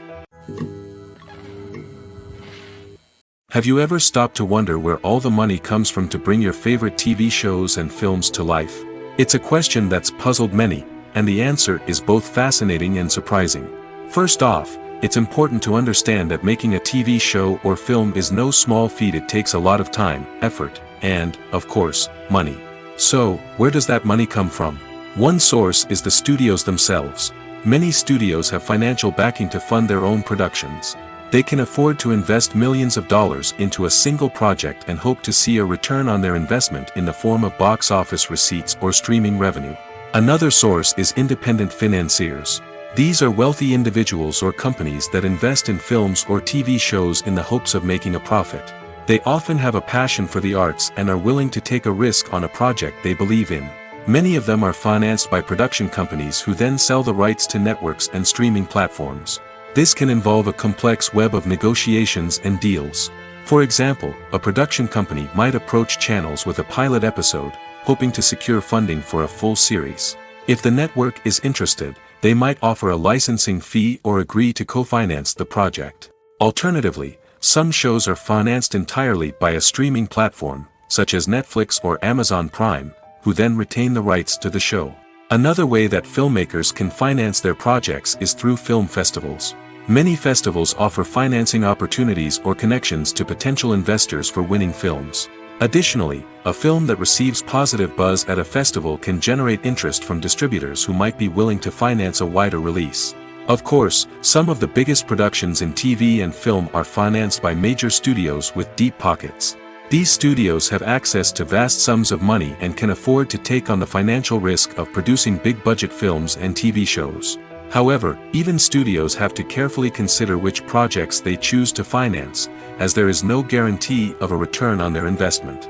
Have you ever stopped to wonder where all the money comes from to bring your favorite TV shows and films to life? It's a question that's puzzled many, and the answer is both fascinating and surprising. First off, it's important to understand that making a TV show or film is no small feat. It takes a lot of time, effort, and, of course, money. So, where does that money come from? One source is the studios themselves. Many studios have financial backing to fund their own productions. They can afford to invest millions of dollars into a single project and hope to see a return on their investment in the form of box office receipts or streaming revenue. Another source is independent financiers. These are wealthy individuals or companies that invest in films or TV shows in the hopes of making a profit. They often have a passion for the arts and are willing to take a risk on a project they believe in. Many of them are financed by production companies who then sell the rights to networks and streaming platforms. This can involve a complex web of negotiations and deals. For example, a production company might approach channels with a pilot episode, hoping to secure funding for a full series. If the network is interested, they might offer a licensing fee or agree to co-finance the project. Alternatively, some shows are financed entirely by a streaming platform, such as Netflix or Amazon Prime, who then retain the rights to the show. Another way that filmmakers can finance their projects is through film festivals. Many festivals offer financing opportunities or connections to potential investors for winning films. Additionally, a film that receives positive buzz at a festival can generate interest from distributors who might be willing to finance a wider release. Of course, some of the biggest productions in TV and film are financed by major studios with deep pockets. These studios have access to vast sums of money and can afford to take on the financial risk of producing big-budget films and TV shows. However, even studios have to carefully consider which projects they choose to finance, as there is no guarantee of a return on their investment.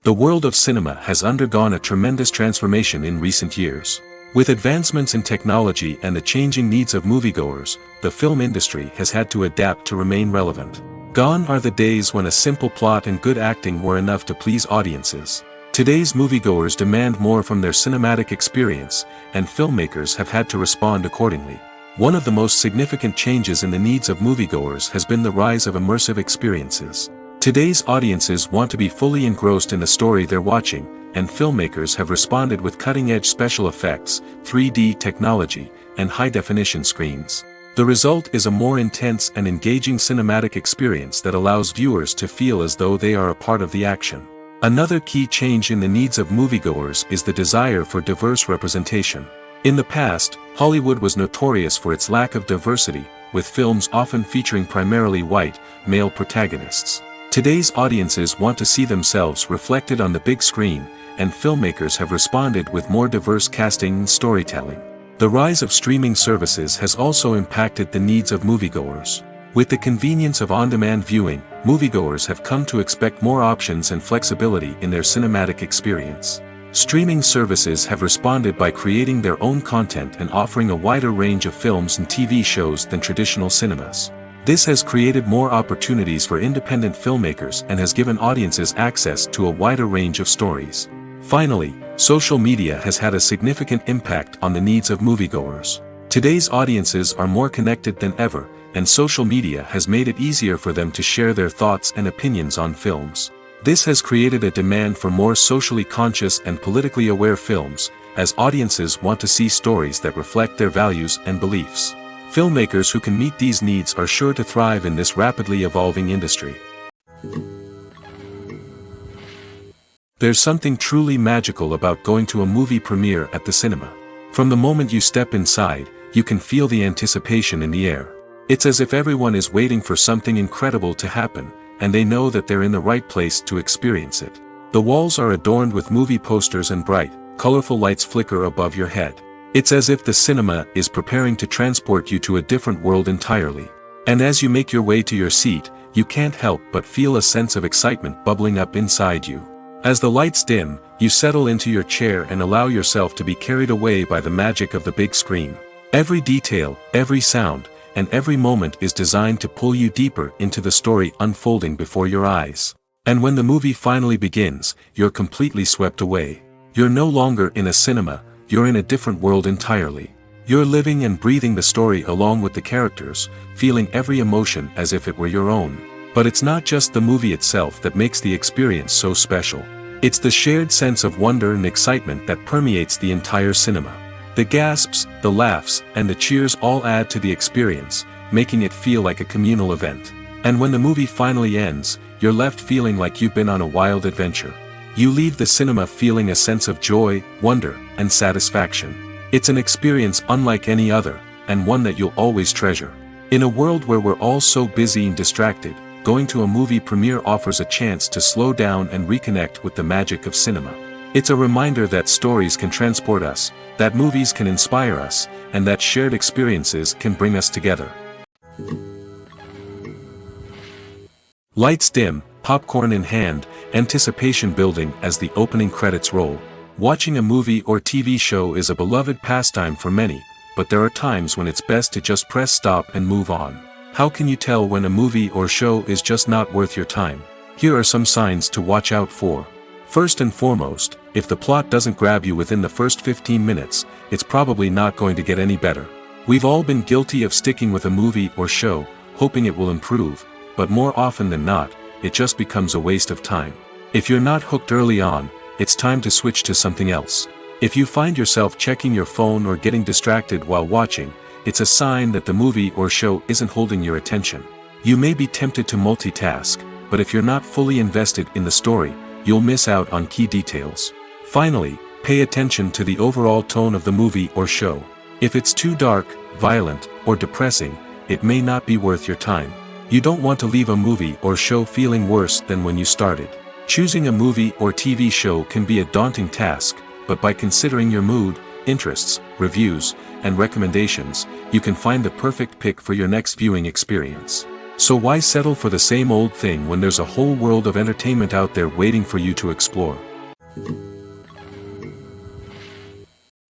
The world of cinema has undergone a tremendous transformation in recent years. With advancements in technology and the changing needs of moviegoers, the film industry has had to adapt to remain relevant. Gone are the days when a simple plot and good acting were enough to please audiences. Today's moviegoers demand more from their cinematic experience, and filmmakers have had to respond accordingly. One of the most significant changes in the needs of moviegoers has been the rise of immersive experiences. Today's audiences want to be fully engrossed in the story they're watching, and filmmakers have responded with cutting-edge special effects, 3D technology, and high-definition screens. The result is a more intense and engaging cinematic experience that allows viewers to feel as though they are a part of the action. Another key change in the needs of moviegoers is the desire for diverse representation. In the past, Hollywood was notorious for its lack of diversity, with films often featuring primarily white, male protagonists. Today's audiences want to see themselves reflected on the big screen, and filmmakers have responded with more diverse casting and storytelling. The rise of streaming services has also impacted the needs of moviegoers. With the convenience of on-demand viewing, moviegoers have come to expect more options and flexibility in their cinematic experience. Streaming services have responded by creating their own content and offering a wider range of films and TV shows than traditional cinemas. This has created more opportunities for independent filmmakers and has given audiences access to a wider range of stories. Finally, social media has had a significant impact on the needs of moviegoers. Today's audiences are more connected than ever, and social media has made it easier for them to share their thoughts and opinions on films. This has created a demand for more socially conscious and politically aware films, as audiences want to see stories that reflect their values and beliefs. Filmmakers who can meet these needs are sure to thrive in this rapidly evolving industry. There's something truly magical about going to a movie premiere at the cinema. From the moment you step inside, you can feel the anticipation in the air. It's as if everyone is waiting for something incredible to happen, and they know that they're in the right place to experience it. The walls are adorned with movie posters and bright, colorful lights flicker above your head. It's as if the cinema is preparing to transport you to a different world entirely. And as you make your way to your seat, you can't help but feel a sense of excitement bubbling up inside you. As the lights dim, you settle into your chair and allow yourself to be carried away by the magic of the big screen. Every detail, every sound, and every moment is designed to pull you deeper into the story unfolding before your eyes. And when the movie finally begins, you're completely swept away. You're no longer in a cinema, you're in a different world entirely. You're living and breathing the story along with the characters, feeling every emotion as if it were your own. But it's not just the movie itself that makes the experience so special. It's the shared sense of wonder and excitement that permeates the entire cinema. The gasps, the laughs, and the cheers all add to the experience, making it feel like a communal event. And when the movie finally ends, you're left feeling like you've been on a wild adventure. You leave the cinema feeling a sense of joy, wonder, and satisfaction. It's an experience unlike any other, and one that you'll always treasure. In a world where we're all so busy and distracted, going to a movie premiere offers a chance to slow down and reconnect with the magic of cinema. It's a reminder that stories can transport us, that movies can inspire us, and that shared experiences can bring us together. Lights dim, popcorn in hand, anticipation building as the opening credits roll. Watching a movie or TV show is a beloved pastime for many, but there are times when it's best to just press stop and move on. How can you tell when a movie or show is just not worth your time? Here are some signs to watch out for. First and foremost, if the plot doesn't grab you within the first 15 minutes, it's probably not going to get any better. We've all been guilty of sticking with a movie or show, hoping it will improve, but more often than not, it just becomes a waste of time. If you're not hooked early on, it's time to switch to something else. If you find yourself checking your phone or getting distracted while watching, it's a sign that the movie or show isn't holding your attention. You may be tempted to multitask, but if you're not fully invested in the story, you'll miss out on key details. Finally, pay attention to the overall tone of the movie or show. If it's too dark, violent, or depressing, it may not be worth your time. You don't want to leave a movie or show feeling worse than when you started. Choosing a movie or TV show can be a daunting task, but by considering your mood, interests, reviews, and recommendations, you can find the perfect pick for your next viewing experience. So why settle for the same old thing when there's a whole world of entertainment out there waiting for you to explore?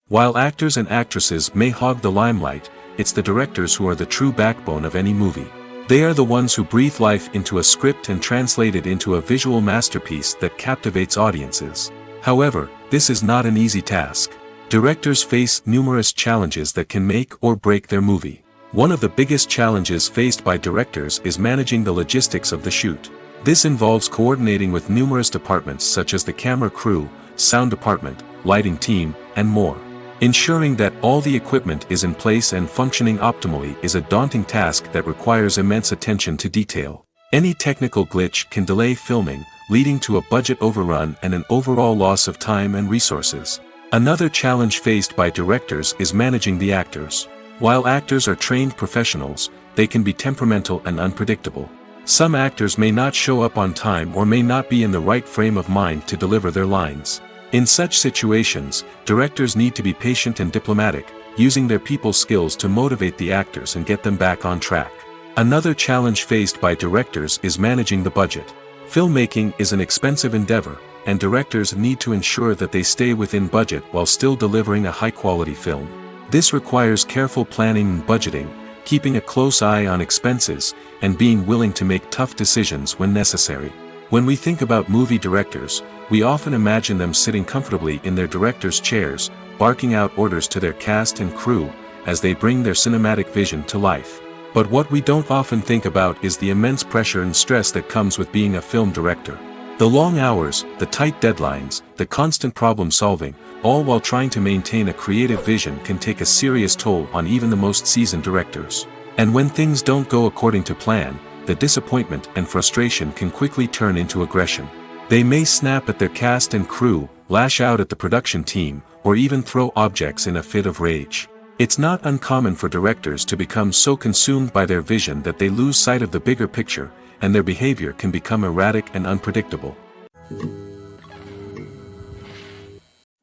While actors and actresses may hog the limelight, it's the directors who are the true backbone of any movie. They are the ones who breathe life into a script and translate it into a visual masterpiece that captivates audiences. However, this is not an easy task. Directors face numerous challenges that can make or break their movie. One of the biggest challenges faced by directors is managing the logistics of the shoot. This involves coordinating with numerous departments such as the camera crew, sound department, lighting team, and more. Ensuring that all the equipment is in place and functioning optimally is a daunting task that requires immense attention to detail. Any technical glitch can delay filming, leading to a budget overrun and an overall loss of time and resources. Another challenge faced by directors is managing the actors. While actors are trained professionals, they can be temperamental and unpredictable. Some actors may not show up on time or may not be in the right frame of mind to deliver their lines. In such situations, directors need to be patient and diplomatic, using their people skills to motivate the actors and get them back on track. Another challenge faced by directors is managing the budget. Filmmaking is an expensive endeavor, and directors need to ensure that they stay within budget while still delivering a high-quality film. This requires careful planning and budgeting, keeping a close eye on expenses, and being willing to make tough decisions when necessary. When we think about movie directors, we often imagine them sitting comfortably in their director's chairs, barking out orders to their cast and crew, as they bring their cinematic vision to life. But what we don't often think about is the immense pressure and stress that comes with being a film director. The long hours, the tight deadlines, the constant problem solving, all while trying to maintain a creative vision can take a serious toll on even the most seasoned directors. And when things don't go according to plan, the disappointment and frustration can quickly turn into aggression. They may snap at their cast and crew, lash out at the production team, or even throw objects in a fit of rage. It's not uncommon for directors to become so consumed by their vision that they lose sight of the bigger picture, and their behavior can become erratic and unpredictable.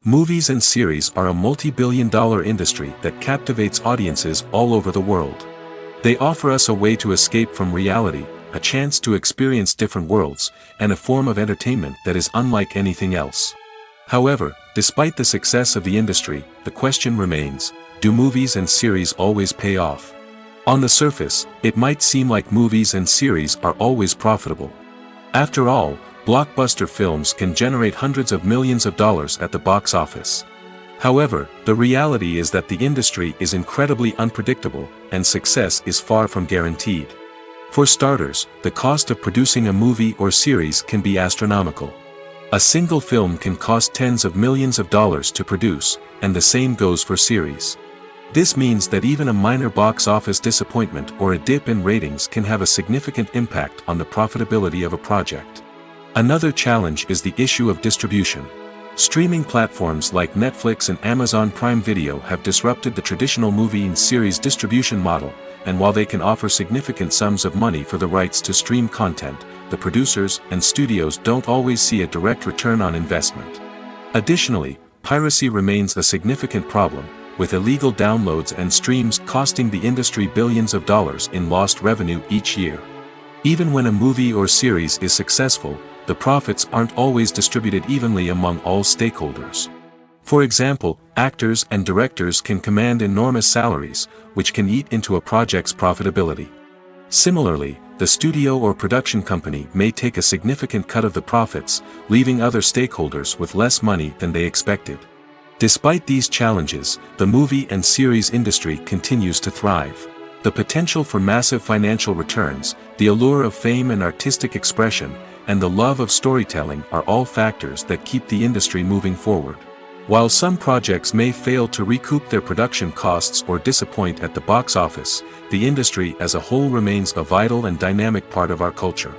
Movies and series are a multi-billion-dollar industry that captivates audiences all over the world. They offer us a way to escape from reality, a chance to experience different worlds, and a form of entertainment that is unlike anything else. However, despite the success of the industry, the question remains, do movies and series always pay off? On the surface, it might seem like movies and series are always profitable. After all, blockbuster films can generate hundreds of millions of dollars at the box office. However, the reality is that the industry is incredibly unpredictable, and success is far from guaranteed. For starters, the cost of producing a movie or series can be astronomical. A single film can cost tens of millions of dollars to produce, and the same goes for series. This means that even a minor box office disappointment or a dip in ratings can have a significant impact on the profitability of a project. Another challenge is the issue of distribution. Streaming platforms like Netflix and Amazon Prime Video have disrupted the traditional movie and series distribution model, and while they can offer significant sums of money for the rights to stream content, the producers and studios don't always see a direct return on investment. Additionally, piracy remains a significant problem, with illegal downloads and streams costing the industry billions of dollars in lost revenue each year. Even when a movie or series is successful, the profits aren't always distributed evenly among all stakeholders. For example, actors and directors can command enormous salaries, which can eat into a project's profitability. Similarly, the studio or production company may take a significant cut of the profits, leaving other stakeholders with less money than they expected. Despite these challenges, the movie and series industry continues to thrive. The potential for massive financial returns, the allure of fame and artistic expression, and the love of storytelling are all factors that keep the industry moving forward. While some projects may fail to recoup their production costs or disappoint at the box office, the industry as a whole remains a vital and dynamic part of our culture.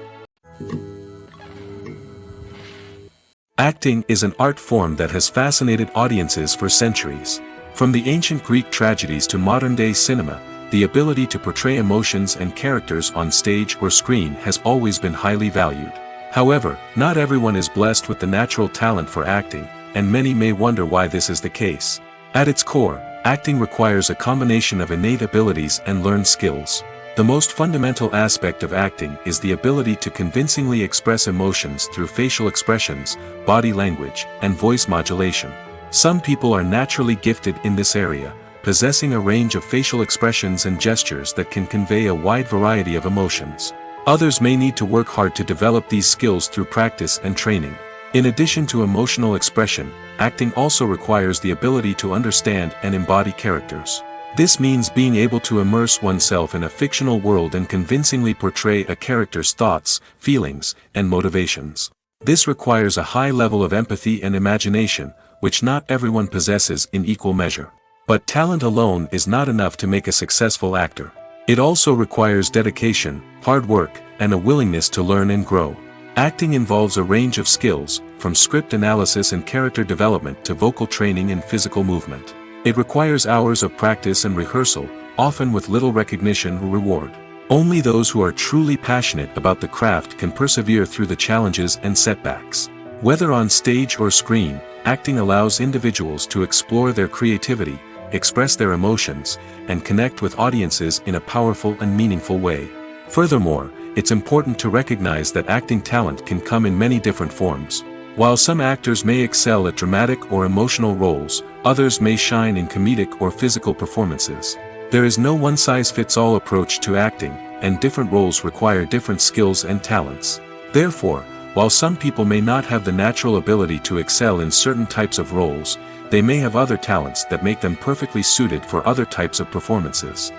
Acting is an art form that has fascinated audiences for centuries. From the ancient Greek tragedies to modern-day cinema, the ability to portray emotions and characters on stage or screen has always been highly valued. However, not everyone is blessed with the natural talent for acting, and many may wonder why this is the case. At its core, acting requires a combination of innate abilities and learned skills. The most fundamental aspect of acting is the ability to convincingly express emotions through facial expressions, body language, and voice modulation. Some people are naturally gifted in this area, possessing a range of facial expressions and gestures that can convey a wide variety of emotions. Others may need to work hard to develop these skills through practice and training. In addition to emotional expression, acting also requires the ability to understand and embody characters. This means being able to immerse oneself in a fictional world and convincingly portray a character's thoughts, feelings, and motivations. This requires a high level of empathy and imagination, which not everyone possesses in equal measure. But talent alone is not enough to make a successful actor. It also requires dedication, hard work, and a willingness to learn and grow. Acting involves a range of skills, from script analysis and character development to vocal training and physical movement. It requires hours of practice and rehearsal, often with little recognition or reward. Only those who are truly passionate about the craft can persevere through the challenges and setbacks. Whether on stage or screen, acting allows individuals to explore their creativity, express their emotions, and connect with audiences in a powerful and meaningful way. Furthermore, it's important to recognize that acting talent can come in many different forms. While some actors may excel at dramatic or emotional roles, others may shine in comedic or physical performances. There is no one-size-fits-all approach to acting, and different roles require different skills and talents. Therefore, while some people may not have the natural ability to excel in certain types of roles, they may have other talents that make them perfectly suited for other types of performances.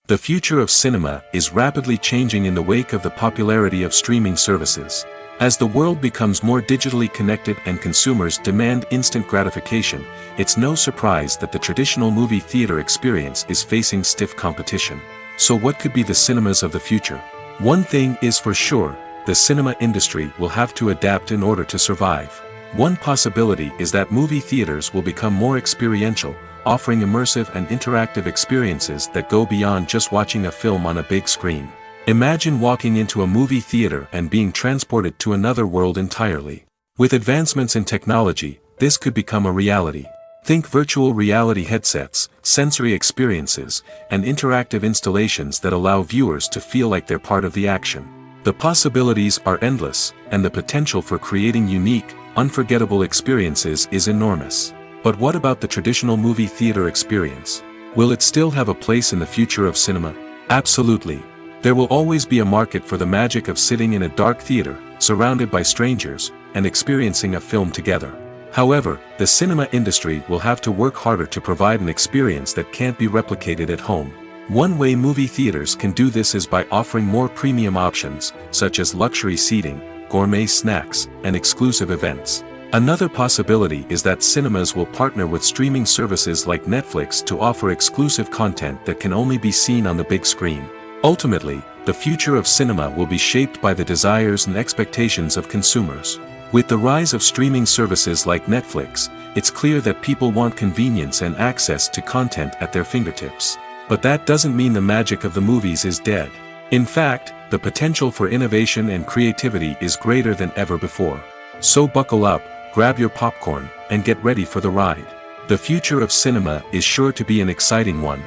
The future of cinema is rapidly changing in the wake of the popularity of streaming services. As the world becomes more digitally connected and consumers demand instant gratification, it's no surprise that the traditional movie theater experience is facing stiff competition. So what could be the cinemas of the future? One thing is for sure, the cinema industry will have to adapt in order to survive. One possibility is that movie theaters will become more experiential, offering immersive and interactive experiences that go beyond just watching a film on a big screen. Imagine walking into a movie theater and being transported to another world entirely. With advancements in technology, this could become a reality. Think virtual reality headsets, sensory experiences, and interactive installations that allow viewers to feel like they're part of the action. The possibilities are endless, and the potential for creating unique, unforgettable experiences is enormous. But what about the traditional movie theater experience? Will it still have a place in the future of cinema? Absolutely. There will always be a market for the magic of sitting in a dark theater, surrounded by strangers, and experiencing a film together. However, the cinema industry will have to work harder to provide an experience that can't be replicated at home. One way movie theaters can do this is by offering more premium options, such as luxury seating, gourmet snacks, and exclusive events. Another possibility is that cinemas will partner with streaming services like Netflix to offer exclusive content that can only be seen on the big screen. Ultimately, the future of cinema will be shaped by the desires and expectations of consumers. With the rise of streaming services like Netflix, it's clear that people want convenience and access to content at their fingertips. But that doesn't mean the magic of the movies is dead. In fact, the potential for innovation and creativity is greater than ever before. So buckle up, grab your popcorn, and get ready for the ride. The future of cinema is sure to be an exciting one.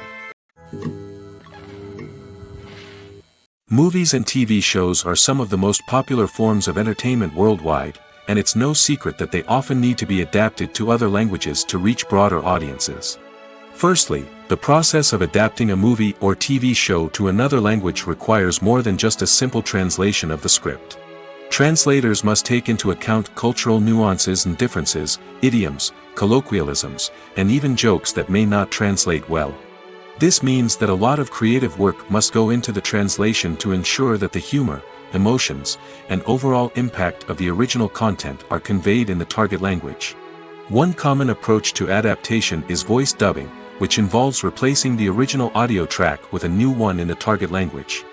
Movies and TV shows are some of the most popular forms of entertainment worldwide, and it's no secret that they often need to be adapted to other languages to reach broader audiences. Firstly, the process of adapting a movie or TV show to another language requires more than just a simple translation of the script. Translators must take into account cultural nuances and differences, idioms, colloquialisms, and even jokes that may not translate well. This means that a lot of creative work must go into the translation to ensure that the humor, emotions, and overall impact of the original content are conveyed in the target language. One common approach to adaptation is voice dubbing, which involves replacing the original audio track with a new one in the target language.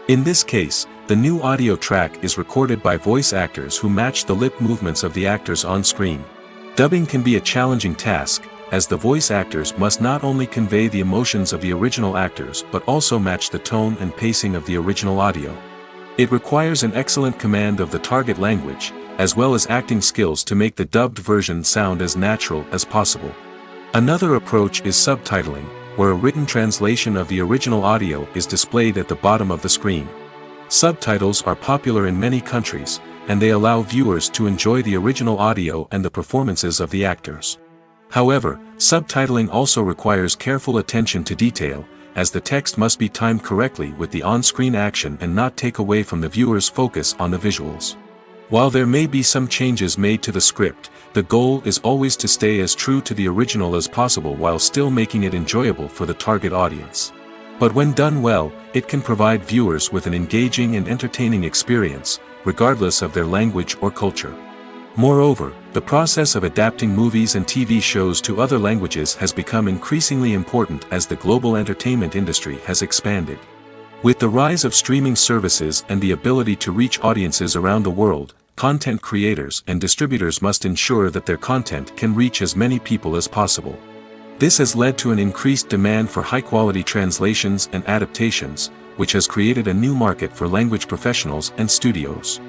In this case, the new audio track is recorded by voice actors who match the lip movements of the actors on screen. Dubbing can be a challenging task, as the voice actors must not only convey the emotions of the original actors but also match the tone and pacing of the original audio. It requires an excellent command of the target language, as well as acting skills to make the dubbed version sound as natural as possible. Another approach is subtitling, where a written translation of the original audio is displayed at the bottom of the screen. Subtitles are popular in many countries, and they allow viewers to enjoy the original audio and the performances of the actors. However, subtitling also requires careful attention to detail, as the text must be timed correctly with the on-screen action and not take away from the viewer's focus on the visuals. While there may be some changes made to the script, the goal is always to stay as true to the original as possible while still making it enjoyable for the target audience. But when done well, it can provide viewers with an engaging and entertaining experience, regardless of their language or culture. Moreover, the process of adapting movies and TV shows to other languages has become increasingly important as the global entertainment industry has expanded. With the rise of streaming services and the ability to reach audiences around the world, content creators and distributors must ensure that their content can reach as many people as possible. This has led to an increased demand for high-quality translations and adaptations, which has created a new market for language professionals and studios.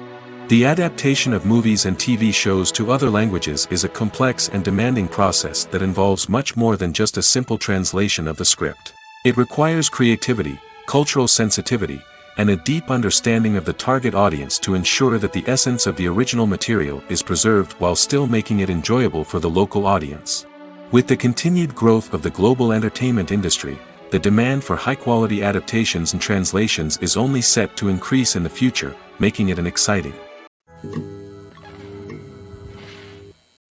The adaptation of movies and TV shows to other languages is a complex and demanding process that involves much more than just a simple translation of the script. It requires creativity, cultural sensitivity, and a deep understanding of the target audience to ensure that the essence of the original material is preserved while still making it enjoyable for the local audience. With the continued growth of the global entertainment industry, the demand for high-quality adaptations and translations is only set to increase in the future, making it an exciting.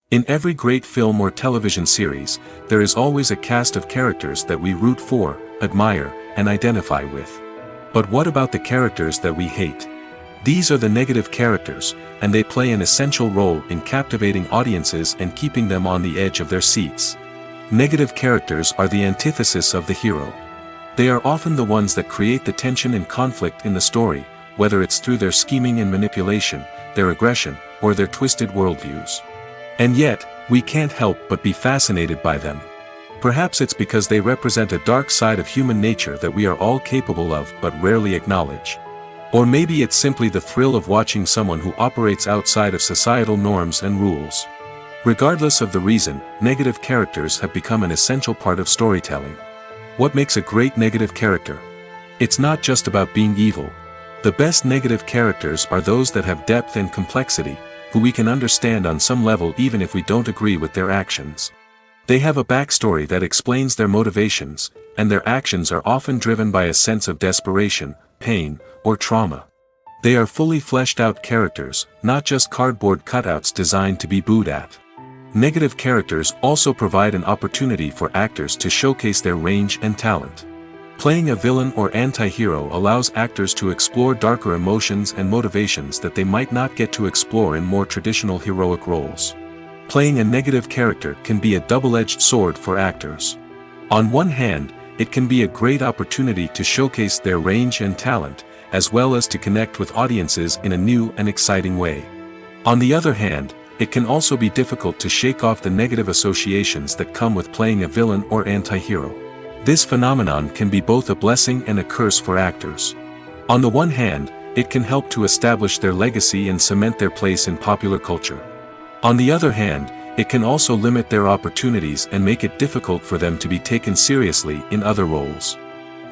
In every great film or television series, there is always a cast of characters that we root for, admire, and identify with. But what about the characters that we hate? These are the negative characters, and they play an essential role in captivating audiences and keeping them on the edge of their seats. Negative characters are the antithesis of the hero. They are often the ones that create the tension and conflict in the story, whether it's through their scheming and manipulation, their aggression, or their twisted worldviews. And yet, we can't help but be fascinated by them. Perhaps it's because they represent a dark side of human nature that we are all capable of but rarely acknowledge. Or maybe it's simply the thrill of watching someone who operates outside of societal norms and rules. Regardless of the reason, negative characters have become an essential part of storytelling. What makes a great negative character? It's not just about being evil. The best negative characters are those that have depth and complexity, who we can understand on some level even if we don't agree with their actions. They have a backstory that explains their motivations, and their actions are often driven by a sense of desperation, pain, or trauma. They are fully fleshed out characters, not just cardboard cutouts designed to be booed at. Negative characters also provide an opportunity for actors to showcase their range and talent. Playing a villain or anti-hero allows actors to explore darker emotions and motivations that they might not get to explore in more traditional heroic roles. Playing a negative character can be a double-edged sword for actors. On one hand, it can be a great opportunity to showcase their range and talent, as well as to connect with audiences in a new and exciting way. On the other hand, it can also be difficult to shake off the negative associations that come with playing a villain or anti-hero. This phenomenon can be both a blessing and a curse for actors. On the one hand, it can help to establish their legacy and cement their place in popular culture. On the other hand, it can also limit their opportunities and make it difficult for them to be taken seriously in other roles.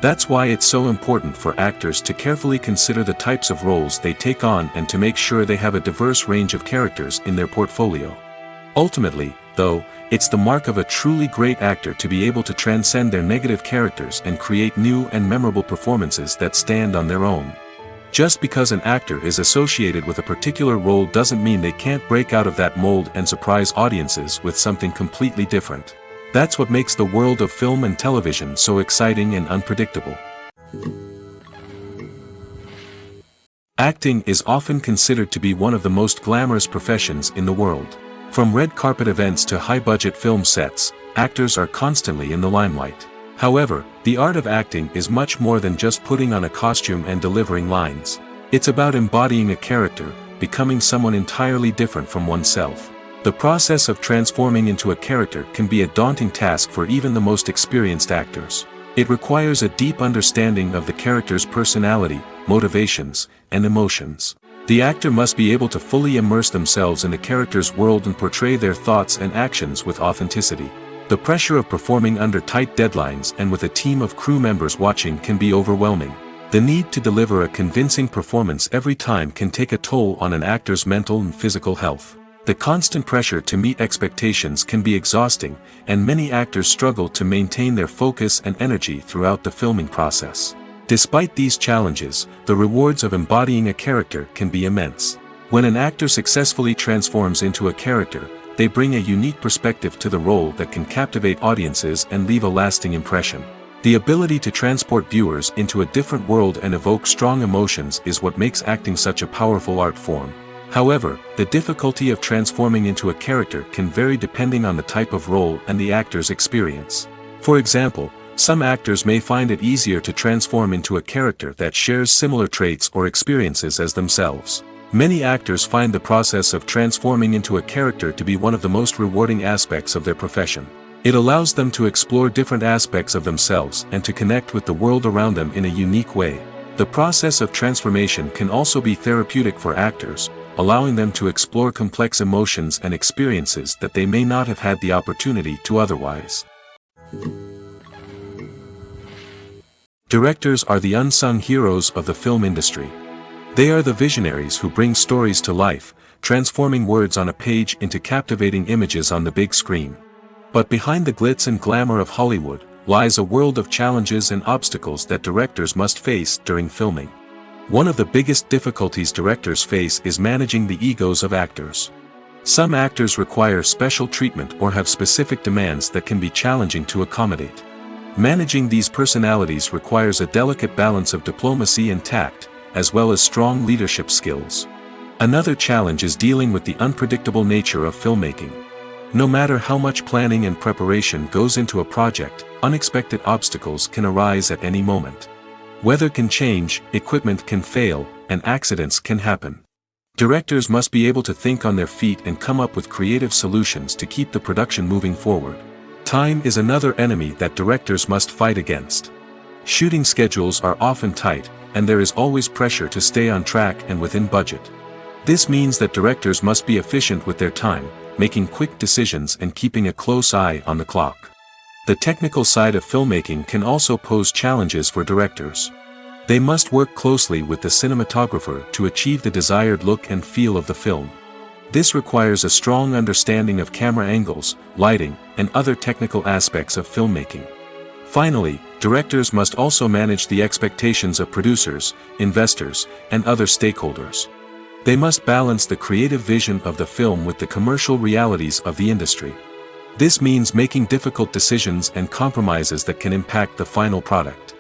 That's why it's so important for actors to carefully consider the types of roles they take on and to make sure they have a diverse range of characters in their portfolio. Ultimately, though, it's the mark of a truly great actor to be able to transcend their negative characters and create new and memorable performances that stand on their own. Just because an actor is associated with a particular role doesn't mean they can't break out of that mold and surprise audiences with something completely different. That's what makes the world of film and television so exciting and unpredictable. Acting is often considered to be one of the most glamorous professions in the world. From red carpet events to high-budget film sets, actors are constantly in the limelight. However, the art of acting is much more than just putting on a costume and delivering lines. It's about embodying a character, becoming someone entirely different from oneself. The process of transforming into a character can be a daunting task for even the most experienced actors. It requires a deep understanding of the character's personality, motivations, and emotions. The actor must be able to fully immerse themselves in the character's world and portray their thoughts and actions with authenticity. The pressure of performing under tight deadlines and with a team of crew members watching can be overwhelming. The need to deliver a convincing performance every time can take a toll on an actor's mental and physical health. The constant pressure to meet expectations can be exhausting, and many actors struggle to maintain their focus and energy throughout the filming process. Despite these challenges, the rewards of embodying a character can be immense. When an actor successfully transforms into a character, they bring a unique perspective to the role that can captivate audiences and leave a lasting impression. The ability to transport viewers into a different world and evoke strong emotions is what makes acting such a powerful art form. However, the difficulty of transforming into a character can vary depending on the type of role and the actor's experience. For example, some actors may find it easier to transform into a character that shares similar traits or experiences as themselves. Many actors find the process of transforming into a character to be one of the most rewarding aspects of their profession. It allows them to explore different aspects of themselves and to connect with the world around them in a unique way. The process of transformation can also be therapeutic for actors, allowing them to explore complex emotions and experiences that they may not have had the opportunity to otherwise. Directors are the unsung heroes of the film industry. They are the visionaries who bring stories to life, transforming words on a page into captivating images on the big screen. But behind the glitz and glamour of Hollywood, lies a world of challenges and obstacles that directors must face during filming. One of the biggest difficulties directors face is managing the egos of actors. Some actors require special treatment or have specific demands that can be challenging to accommodate. Managing these personalities requires a delicate balance of diplomacy and tact, as well as strong leadership skills. Another challenge is dealing with the unpredictable nature of filmmaking. No matter how much planning and preparation goes into a project, unexpected obstacles can arise at any moment. Weather can change, equipment can fail, and accidents can happen. Directors must be able to think on their feet and come up with creative solutions to keep the production moving forward. Time is another enemy that directors must fight against. Shooting schedules are often tight, and there is always pressure to stay on track and within budget. This means that directors must be efficient with their time, making quick decisions and keeping a close eye on the clock. The technical side of filmmaking can also pose challenges for directors. They must work closely with the cinematographer to achieve the desired look and feel of the film. This requires a strong understanding of camera angles, lighting, and other technical aspects of filmmaking. Finally, directors must also manage the expectations of producers, investors, and other stakeholders. They must balance the creative vision of the film with the commercial realities of the industry. This means making difficult decisions and compromises that can impact the final product.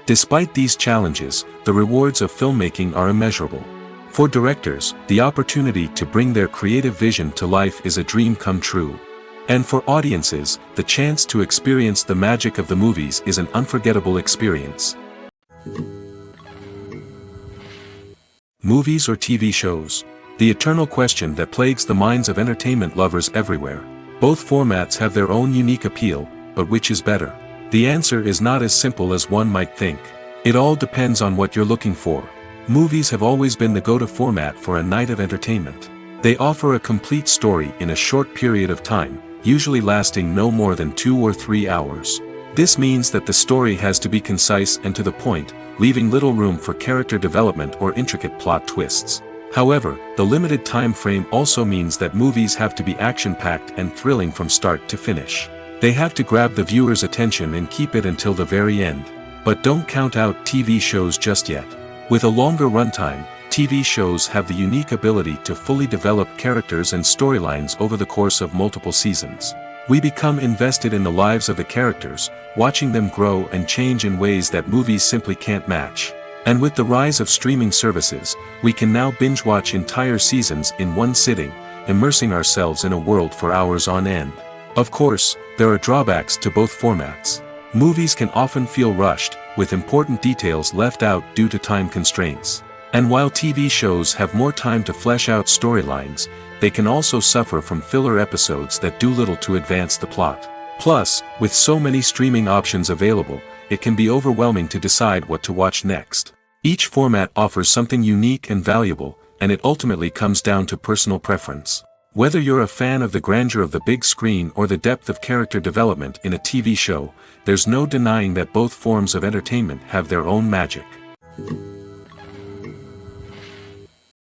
Despite these challenges, the rewards of filmmaking are immeasurable. For directors, the opportunity to bring their creative vision to life is a dream come true. And for audiences, the chance to experience the magic of the movies is an unforgettable experience. Movies or TV shows? The eternal question that plagues the minds of entertainment lovers everywhere. Both formats have their own unique appeal, but which is better? The answer is not as simple as one might think. It all depends on what you're looking for. Movies have always been the go-to format for a night of entertainment. They offer a complete story in a short period of time, usually lasting no more than 2 or 3 hours. This means that the story has to be concise and to the point, leaving little room for character development or intricate plot twists. However, the limited time frame also means that movies have to be action-packed and thrilling from start to finish. They have to grab the viewer's attention and keep it until the very end. But don't count out TV shows just yet. With a longer runtime, TV shows have the unique ability to fully develop characters and storylines over the course of multiple seasons. We become invested in the lives of the characters, watching them grow and change in ways that movies simply can't match. And with the rise of streaming services, we can now binge-watch entire seasons in one sitting, immersing ourselves in a world for hours on end. Of course, there are drawbacks to both formats. Movies can often feel rushed, with important details left out due to time constraints. And while TV shows have more time to flesh out storylines, they can also suffer from filler episodes that do little to advance the plot. Plus, with so many streaming options available, it can be overwhelming to decide what to watch next. Each format offers something unique and valuable, and it ultimately comes down to personal preference. Whether you're a fan of the grandeur of the big screen or the depth of character development in a TV show, there's no denying that both forms of entertainment have their own magic.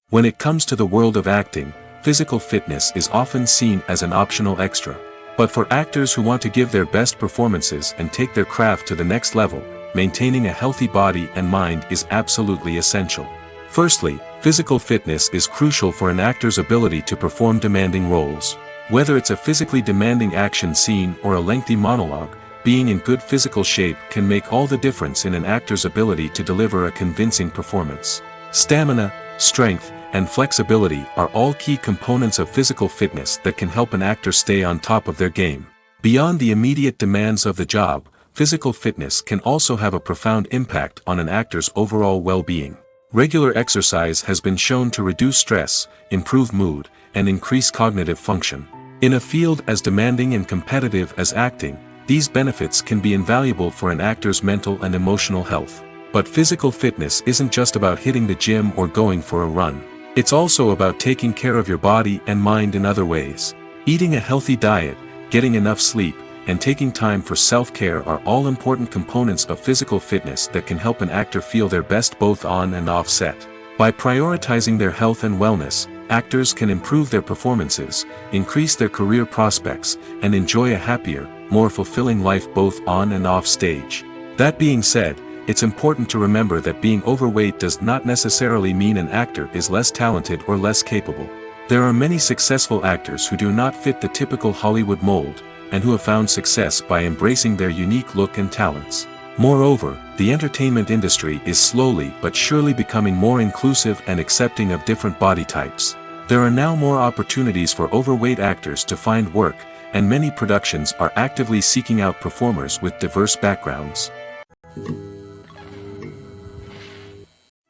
When it comes to the world of acting, physical fitness is often seen as an optional extra. But for actors who want to give their best performances and take their craft to the next level, maintaining a healthy body and mind is absolutely essential. Firstly, physical fitness is crucial for an actor's ability to perform demanding roles. Whether it's a physically demanding action scene or a lengthy monologue, being in good physical shape can make all the difference in an actor's ability to deliver a convincing performance. Stamina, strength, and flexibility are all key components of physical fitness that can help an actor stay on top of their game. Beyond the immediate demands of the job, physical fitness can also have a profound impact on an actor's overall well-being. Regular exercise has been shown to reduce stress, improve mood, and increase cognitive function. In a field as demanding and competitive as acting, these benefits can be invaluable for an actor's mental and emotional health. But physical fitness isn't just about hitting the gym or going for a run. It's also about taking care of your body and mind in other ways. Eating a healthy diet, getting enough sleep, and taking time for self-care are all important components of physical fitness that can help an actor feel their best both on and off set. By prioritizing their health and wellness, actors can improve their performances, increase their career prospects, and enjoy a happier, more fulfilling life both on and off stage. That being said, it's important to remember that being overweight does not necessarily mean an actor is less talented or less capable. There are many successful actors who do not fit the typical Hollywood mold, and who have found success by embracing their unique look and talents. Moreover, the entertainment industry is slowly but surely becoming more inclusive and accepting of different body types. There are now more opportunities for overweight actors to find work, and many productions are actively seeking out performers with diverse backgrounds.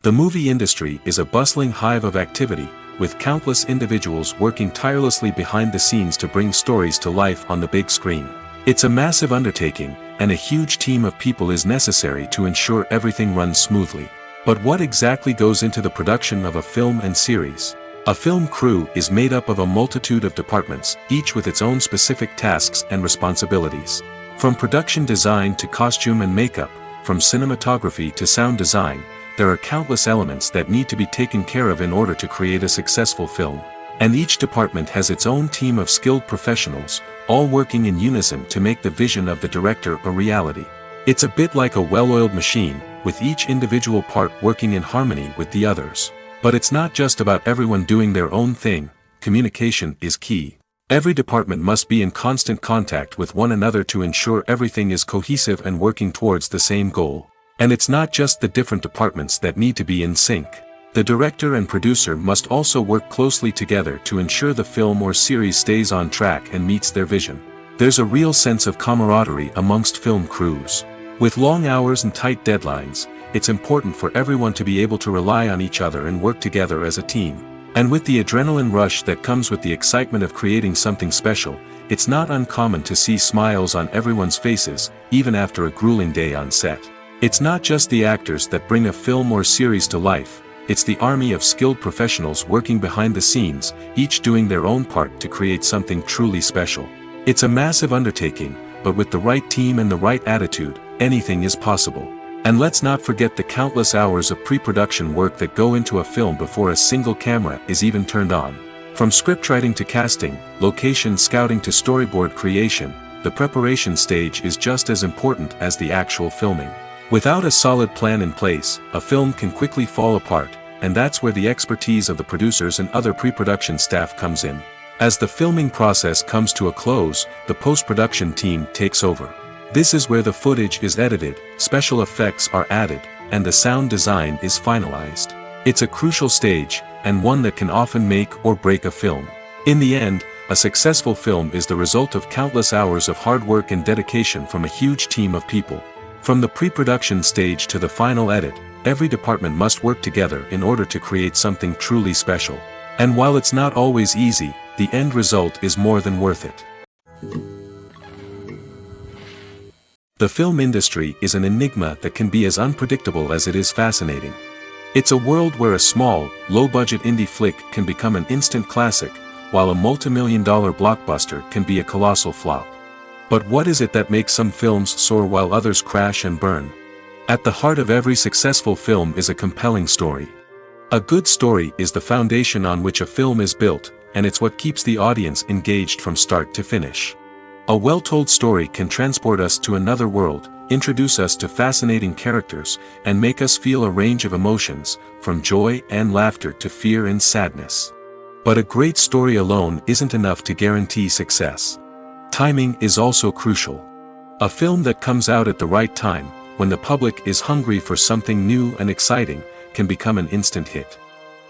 The movie industry is a bustling hive of activity, with countless individuals working tirelessly behind the scenes to bring stories to life on the big screen. It's a massive undertaking, and a huge team of people is necessary to ensure everything runs smoothly. But what exactly goes into the production of a film and series? A film crew is made up of a multitude of departments, each with its own specific tasks and responsibilities. From production design to costume and makeup, from cinematography to sound design, there are countless elements that need to be taken care of in order to create a successful film. And each department has its own team of skilled professionals, all working in unison to make the vision of the director a reality. It's a bit like a well-oiled machine, with each individual part working in harmony with the others. But it's not just about everyone doing their own thing. Communication is key. Every department must be in constant contact with one another to ensure everything is cohesive and working towards the same goal. And it's not just the different departments that need to be in sync. The director and producer must also work closely together to ensure the film or series stays on track and meets their vision. There's a real sense of camaraderie amongst film crews. With long hours and tight deadlines, it's important for everyone to be able to rely on each other and work together as a team. And with the adrenaline rush that comes with the excitement of creating something special, it's not uncommon to see smiles on everyone's faces, even after a grueling day on set. It's not just the actors that bring a film or series to life, it's the army of skilled professionals working behind the scenes, each doing their own part to create something truly special. It's a massive undertaking, but with the right team and the right attitude, anything is possible. And let's not forget the countless hours of pre-production work that go into a film before a single camera is even turned on. From scriptwriting to casting, location scouting to storyboard creation, the preparation stage is just as important as the actual filming. Without a solid plan in place, a film can quickly fall apart, and that's where the expertise of the producers and other pre-production staff comes in. As the filming process comes to a close, the post-production team takes over. This is where the footage is edited, special effects are added, and the sound design is finalized. It's a crucial stage, and one that can often make or break a film. In the end, a successful film is the result of countless hours of hard work and dedication from a huge team of people. From the pre-production stage to the final edit, every department must work together in order to create something truly special. And while it's not always easy, the end result is more than worth it. The film industry is an enigma that can be as unpredictable as it is fascinating. It's a world where a small, low-budget indie flick can become an instant classic, while a multi-million-dollar blockbuster can be a colossal flop. But what is it that makes some films soar while others crash and burn? At the heart of every successful film is a compelling story. A good story is the foundation on which a film is built, and it's what keeps the audience engaged from start to finish. A well-told story can transport us to another world, introduce us to fascinating characters, and make us feel a range of emotions, from joy and laughter to fear and sadness. But a great story alone isn't enough to guarantee success. Timing is also crucial. A film that comes out at the right time, when the public is hungry for something new and exciting, can become an instant hit.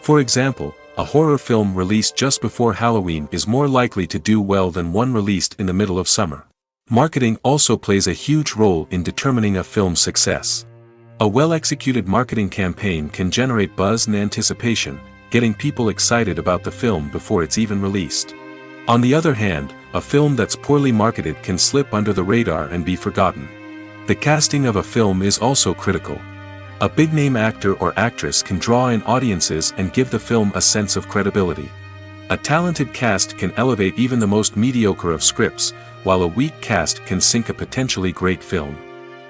For example, a horror film released just before Halloween is more likely to do well than one released in the middle of summer. Marketing also plays a huge role in determining a film's success. A well-executed marketing campaign can generate buzz and anticipation, getting people excited about the film before it's even released. On the other hand, a film that's poorly marketed can slip under the radar and be forgotten. The casting of a film is also critical. A big-name actor or actress can draw in audiences and give the film a sense of credibility. A talented cast can elevate even the most mediocre of scripts, while a weak cast can sink a potentially great film.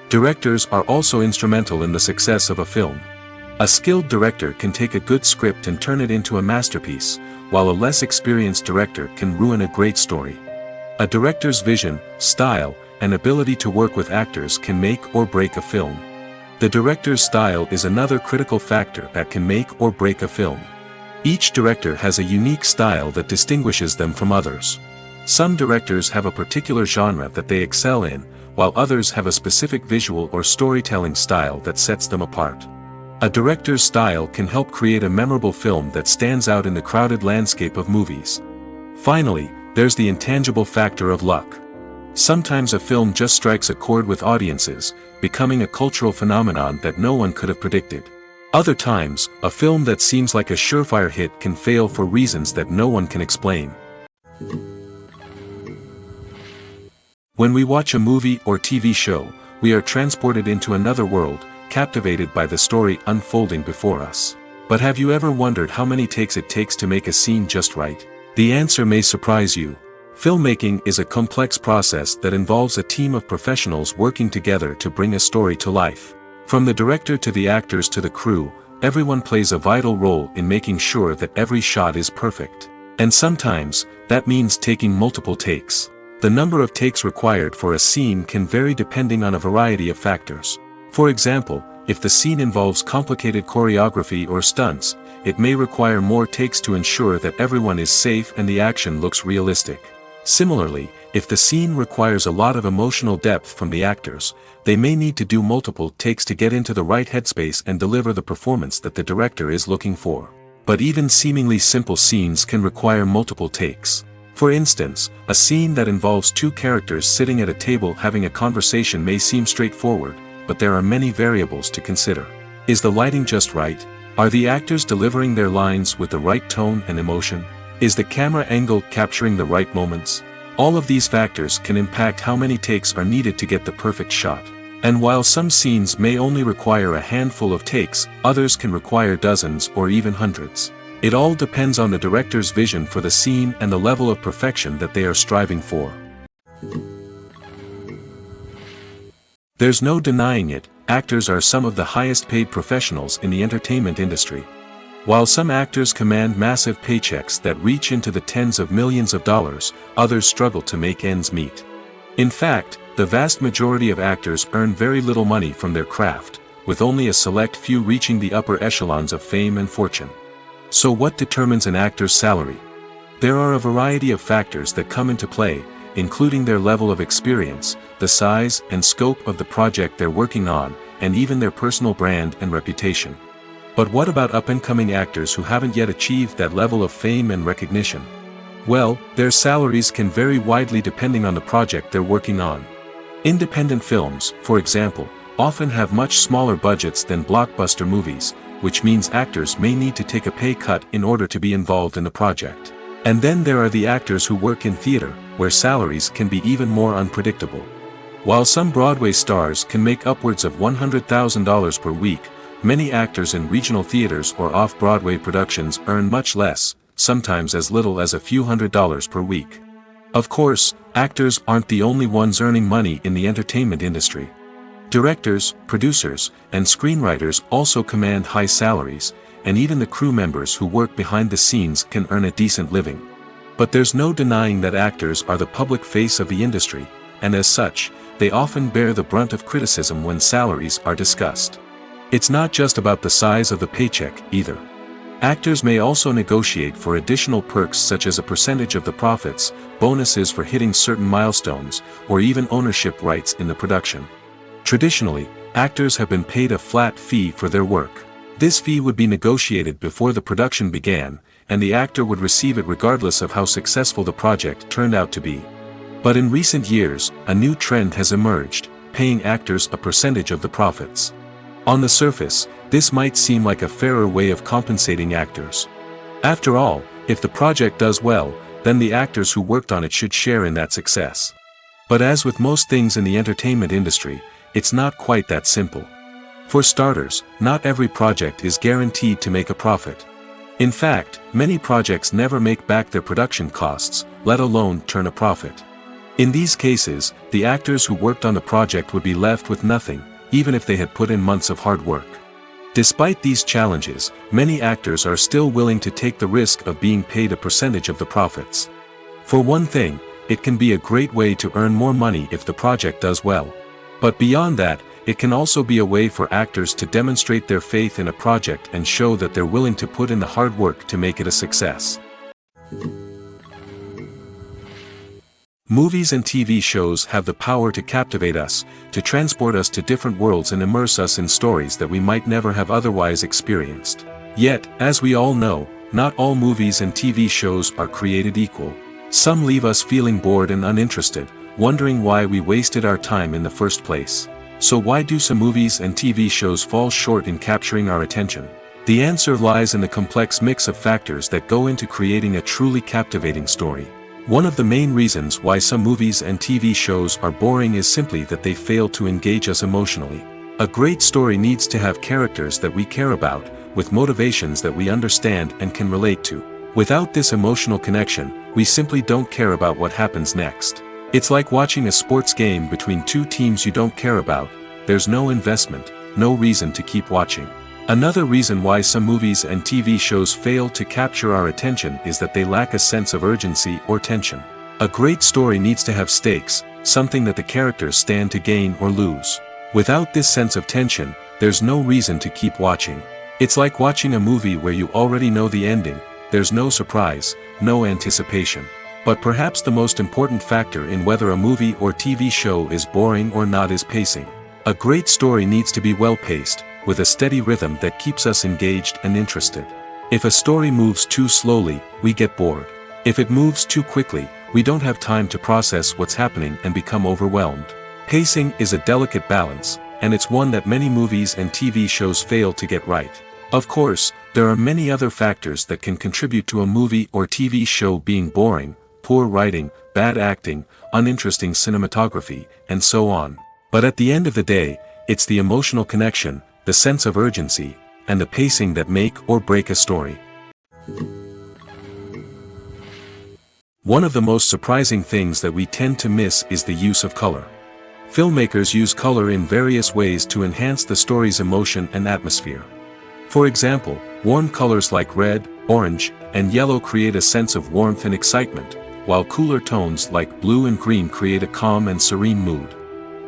Directors are also instrumental in the success of a film. A skilled director can take a good script and turn it into a masterpiece, while a less experienced director can ruin a great story. A director's vision, style, and ability to work with actors can make or break a film. The director's style is another critical factor that can make or break a film. Each director has a unique style that distinguishes them from others. Some directors have a particular genre that they excel in, while others have a specific visual or storytelling style that sets them apart. A director's style can help create a memorable film that stands out in the crowded landscape of movies. Finally, there's the intangible factor of luck. Sometimes a film just strikes a chord with audiences, becoming a cultural phenomenon that no one could have predicted. Other times, a film that seems like a surefire hit can fail for reasons that no one can explain. When we watch a movie or TV show, we are transported into another world, captivated by the story unfolding before us. But have you ever wondered how many takes it takes to make a scene just right? The answer may surprise you. Filmmaking is a complex process that involves a team of professionals working together to bring a story to life. From the director to the actors to the crew, everyone plays a vital role in making sure that every shot is perfect. And sometimes, that means taking multiple takes. The number of takes required for a scene can vary depending on a variety of factors. For example, if the scene involves complicated choreography or stunts, it may require more takes to ensure that everyone is safe and the action looks realistic. Similarly, if the scene requires a lot of emotional depth from the actors, they may need to do multiple takes to get into the right headspace and deliver the performance that the director is looking for. But even seemingly simple scenes can require multiple takes. For instance, a scene that involves two characters sitting at a table having a conversation may seem straightforward, but there are many variables to consider. Is the lighting just right? Are the actors delivering their lines with the right tone and emotion? Is the camera angle capturing the right moments? All of these factors can impact how many takes are needed to get the perfect shot. And while some scenes may only require a handful of takes, others can require dozens or even hundreds. It all depends on the director's vision for the scene and the level of perfection that they are striving for. There's no denying it, actors are some of the highest paid professionals in the entertainment industry. While some actors command massive paychecks that reach into the tens of millions of dollars, others struggle to make ends meet. In fact, the vast majority of actors earn very little money from their craft, with only a select few reaching the upper echelons of fame and fortune. So what determines an actor's salary? There are a variety of factors that come into play, including their level of experience, the size and scope of the project they're working on, and even their personal brand and reputation. But what about up-and-coming actors who haven't yet achieved that level of fame and recognition? Well, their salaries can vary widely depending on the project they're working on. Independent films, for example, often have much smaller budgets than blockbuster movies, which means actors may need to take a pay cut in order to be involved in the project. And then there are the actors who work in theater, where salaries can be even more unpredictable. While some Broadway stars can make upwards of $100,000 per week, many actors in regional theaters or off-Broadway productions earn much less, sometimes as little as a few $100s per week. Of course, actors aren't the only ones earning money in the entertainment industry. Directors, producers, and screenwriters also command high salaries, and even the crew members who work behind the scenes can earn a decent living. But there's no denying that actors are the public face of the industry, and as such, they often bear the brunt of criticism when salaries are discussed. It's not just about the size of the paycheck, either. Actors may also negotiate for additional perks such as a percentage of the profits, bonuses for hitting certain milestones, or even ownership rights in the production. Traditionally, actors have been paid a flat fee for their work. This fee would be negotiated before the production began, and the actor would receive it regardless of how successful the project turned out to be. But in recent years, a new trend has emerged, paying actors a percentage of the profits. On the surface, this might seem like a fairer way of compensating actors. After all, if the project does well, then the actors who worked on it should share in that success. But as with most things in the entertainment industry, it's not quite that simple. For starters, not every project is guaranteed to make a profit. In fact, many projects never make back their production costs, let alone turn a profit. In these cases, the actors who worked on the project would be left with nothing, even if they had put in months of hard work. Despite these challenges, many actors are still willing to take the risk of being paid a percentage of the profits. For one thing, it can be a great way to earn more money if the project does well. But beyond that, it can also be a way for actors to demonstrate their faith in a project and show that they're willing to put in the hard work to make it a success. Movies and TV shows have the power to captivate us, to transport us to different worlds and immerse us in stories that we might never have otherwise experienced. Yet, as we all know, not all movies and TV shows are created equal. Some leave us feeling bored and uninterested, wondering why we wasted our time in the first place. So why do some movies and TV shows fall short in capturing our attention? The answer lies in the complex mix of factors that go into creating a truly captivating story. One of the main reasons why some movies and TV shows are boring is simply that they fail to engage us emotionally. A great story needs to have characters that we care about, with motivations that we understand and can relate to. Without this emotional connection, we simply don't care about what happens next. It's like watching a sports game between two teams you don't care about. There's no investment, no reason to keep watching. Another reason why some movies and TV shows fail to capture our attention is that they lack a sense of urgency or tension. A great story needs to have stakes, something that the characters stand to gain or lose. Without this sense of tension, there's no reason to keep watching. It's like watching a movie where you already know the ending. There's no surprise, no anticipation. But perhaps the most important factor in whether a movie or TV show is boring or not is pacing. A great story needs to be well-paced, with a steady rhythm that keeps us engaged and interested. If a story moves too slowly, we get bored. If it moves too quickly, we don't have time to process what's happening and become overwhelmed. Pacing is a delicate balance, and it's one that many movies and TV shows fail to get right. Of course, there are many other factors that can contribute to a movie or TV show being boring: poor writing, bad acting, uninteresting cinematography, and so on. But at the end of the day, it's the emotional connection, the sense of urgency, and the pacing that make or break a story. One of the most surprising things that we tend to miss is the use of color. Filmmakers use color in various ways to enhance the story's emotion and atmosphere. For example, warm colors like red, orange, and yellow create a sense of warmth and excitement, while cooler tones like blue and green create a calm and serene mood.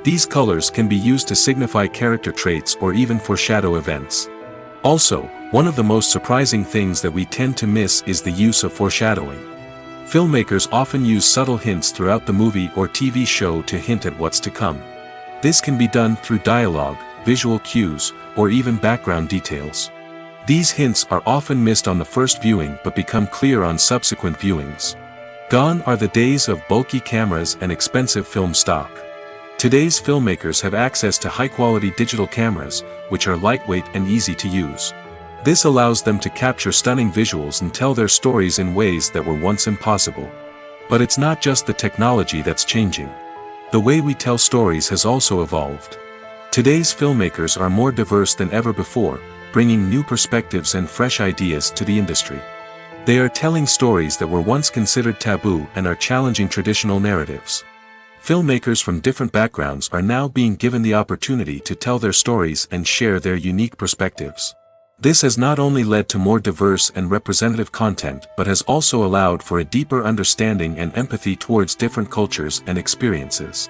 These colors can be used to signify character traits or even foreshadow events. Also, one of the most surprising things that we tend to miss is the use of foreshadowing. Filmmakers often use subtle hints throughout the movie or TV show to hint at what's to come. This can be done through dialogue, visual cues, or even background details. These hints are often missed on the first viewing but become clear on subsequent viewings. Gone are the days of bulky cameras and expensive film stock. Today's filmmakers have access to high-quality digital cameras, which are lightweight and easy to use. This allows them to capture stunning visuals and tell their stories in ways that were once impossible. But it's not just the technology that's changing. The way we tell stories has also evolved. Today's filmmakers are more diverse than ever before, bringing new perspectives and fresh ideas to the industry. They are telling stories that were once considered taboo and are challenging traditional narratives. Filmmakers from different backgrounds are now being given the opportunity to tell their stories and share their unique perspectives. This has not only led to more diverse and representative content but has also allowed for a deeper understanding and empathy towards different cultures and experiences.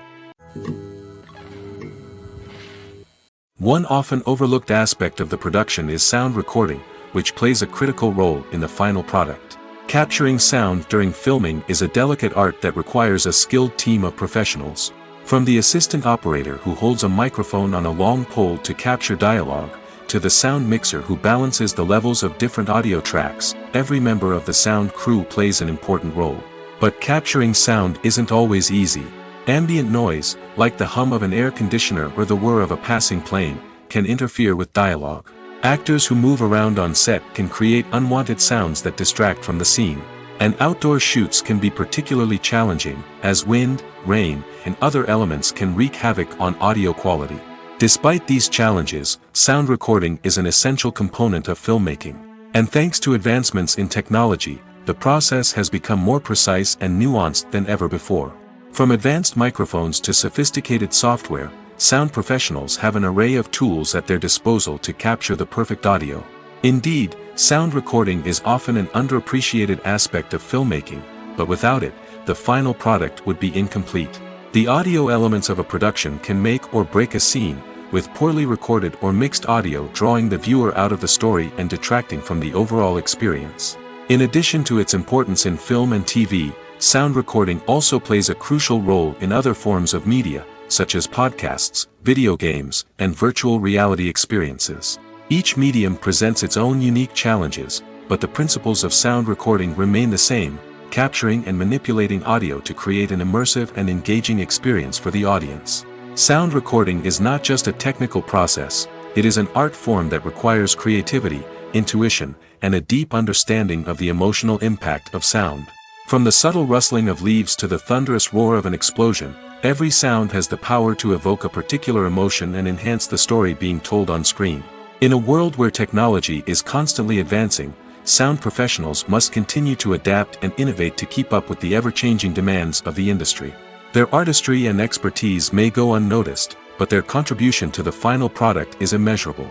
One often overlooked aspect of the production is sound recording, which plays a critical role in the final product. Capturing sound during filming is a delicate art that requires a skilled team of professionals. From the assistant operator who holds a microphone on a long pole to capture dialogue, to the sound mixer who balances the levels of different audio tracks, every member of the sound crew plays an important role. But capturing sound isn't always easy. Ambient noise, like the hum of an air conditioner or the whir of a passing plane, can interfere with dialogue. Actors who move around on set can create unwanted sounds that distract from the scene. And outdoor shoots can be particularly challenging, as wind, rain, and other elements can wreak havoc on audio quality. Despite these challenges, sound recording is an essential component of filmmaking. And thanks to advancements in technology, the process has become more precise and nuanced than ever before. From advanced microphones to sophisticated software, sound professionals have an array of tools at their disposal to capture the perfect audio. Indeed, sound recording is often an underappreciated aspect of filmmaking, but without it, the final product would be incomplete. The audio elements of a production can make or break a scene, with poorly recorded or mixed audio drawing the viewer out of the story and detracting from the overall experience. In addition to its importance in film and TV, sound recording also plays a crucial role in other forms of media, such as podcasts, video games, and virtual reality experiences. Each medium presents its own unique challenges, but the principles of sound recording remain the same: capturing and manipulating audio to create an immersive and engaging experience for the audience. Sound recording is not just a technical process, it is an art form that requires creativity, intuition, and a deep understanding of the emotional impact of sound. From the subtle rustling of leaves to the thunderous roar of an explosion, every sound has the power to evoke a particular emotion and enhance the story being told on screen. In a world where technology is constantly advancing, sound professionals must continue to adapt and innovate to keep up with the ever-changing demands of the industry. Their artistry and expertise may go unnoticed, but their contribution to the final product is immeasurable.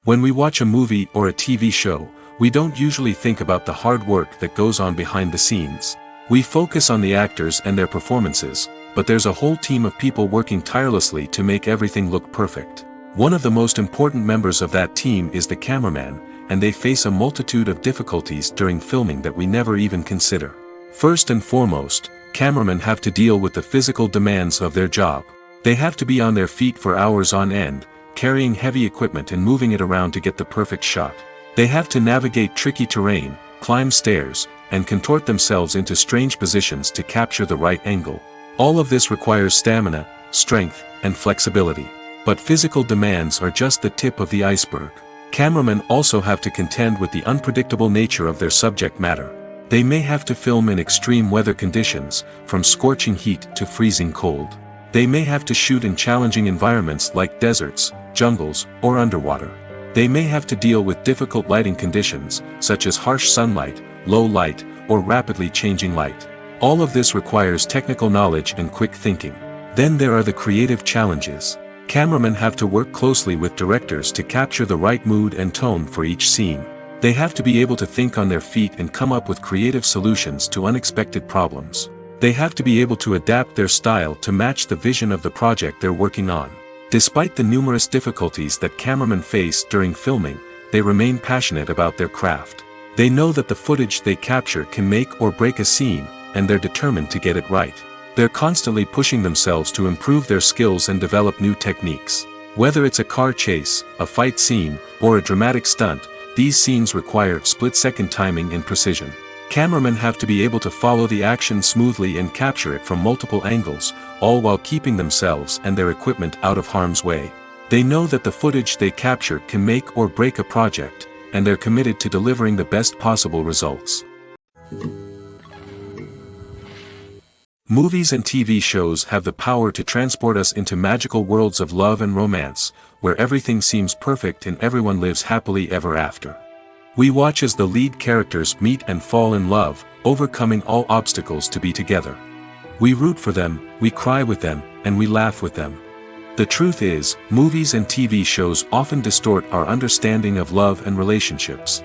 When we watch a movie or a TV show, we don't usually think about the hard work that goes on behind the scenes. We focus on the actors and their performances, but there's a whole team of people working tirelessly to make everything look perfect. One of the most important members of that team is the cameraman, and they face a multitude of difficulties during filming that we never even consider. First and foremost, cameramen have to deal with the physical demands of their job. They have to be on their feet for hours on end, carrying heavy equipment and moving it around to get the perfect shot. They have to navigate tricky terrain, climb stairs, and contort themselves into strange positions to capture the right angle. All of this requires stamina, strength, and flexibility. But physical demands are just the tip of the iceberg. Cameramen also have to contend with the unpredictable nature of their subject matter. They may have to film in extreme weather conditions, from scorching heat to freezing cold. They may have to shoot in challenging environments like deserts, jungles, or underwater. They may have to deal with difficult lighting conditions, such as harsh sunlight, low light, or rapidly changing light. All of this requires technical knowledge and quick thinking. Then there are the creative challenges. Cameramen have to work closely with directors to capture the right mood and tone for each scene. They have to be able to think on their feet and come up with creative solutions to unexpected problems. They have to be able to adapt their style to match the vision of the project they're working on. Despite the numerous difficulties that cameramen face during filming, they remain passionate about their craft. They know that the footage they capture can make or break a scene, and they're determined to get it right. They're constantly pushing themselves to improve their skills and develop new techniques. Whether it's a car chase, a fight scene, or a dramatic stunt, these scenes require split-second timing and precision. Cameramen have to be able to follow the action smoothly and capture it from multiple angles, all while keeping themselves and their equipment out of harm's way. They know that the footage they capture can make or break a project, and they're committed to delivering the best possible results. Movies and TV shows have the power to transport us into magical worlds of love and romance, where everything seems perfect and everyone lives happily ever after. We watch as the lead characters meet and fall in love, overcoming all obstacles to be together. We root for them, we cry with them, and we laugh with them. The truth is, movies and TV shows often distort our understanding of love and relationships.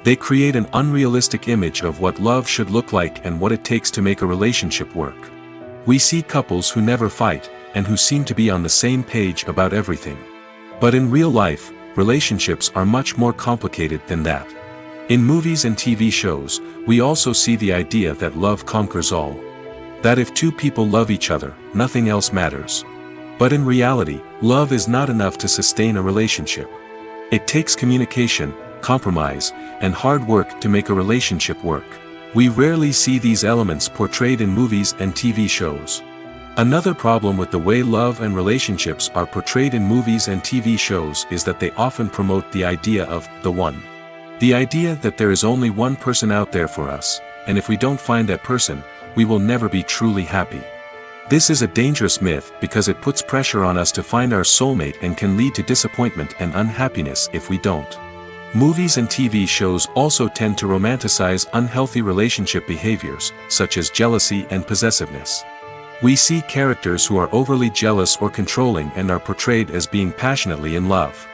They create an unrealistic image of what love should look like and what it takes to make a relationship work. We see couples who never fight, and who seem to be on the same page about everything. But in real life, relationships are much more complicated than that. In movies and TV shows, we also see the idea that love conquers all. That if two people love each other, nothing else matters. But in reality, love is not enough to sustain a relationship. It takes communication, compromise, and hard work to make a relationship work. We rarely see these elements portrayed in movies and TV shows. Another problem with the way love and relationships are portrayed in movies and TV shows is that they often promote the idea of the one. The idea that there is only one person out there for us, and if we don't find that person, we will never be truly happy. This is a dangerous myth because it puts pressure on us to find our soulmate and can lead to disappointment and unhappiness if we don't. Movies and TV shows also tend to romanticize unhealthy relationship behaviors, such as jealousy and possessiveness. We see characters who are overly jealous or controlling and are portrayed as being passionately in love.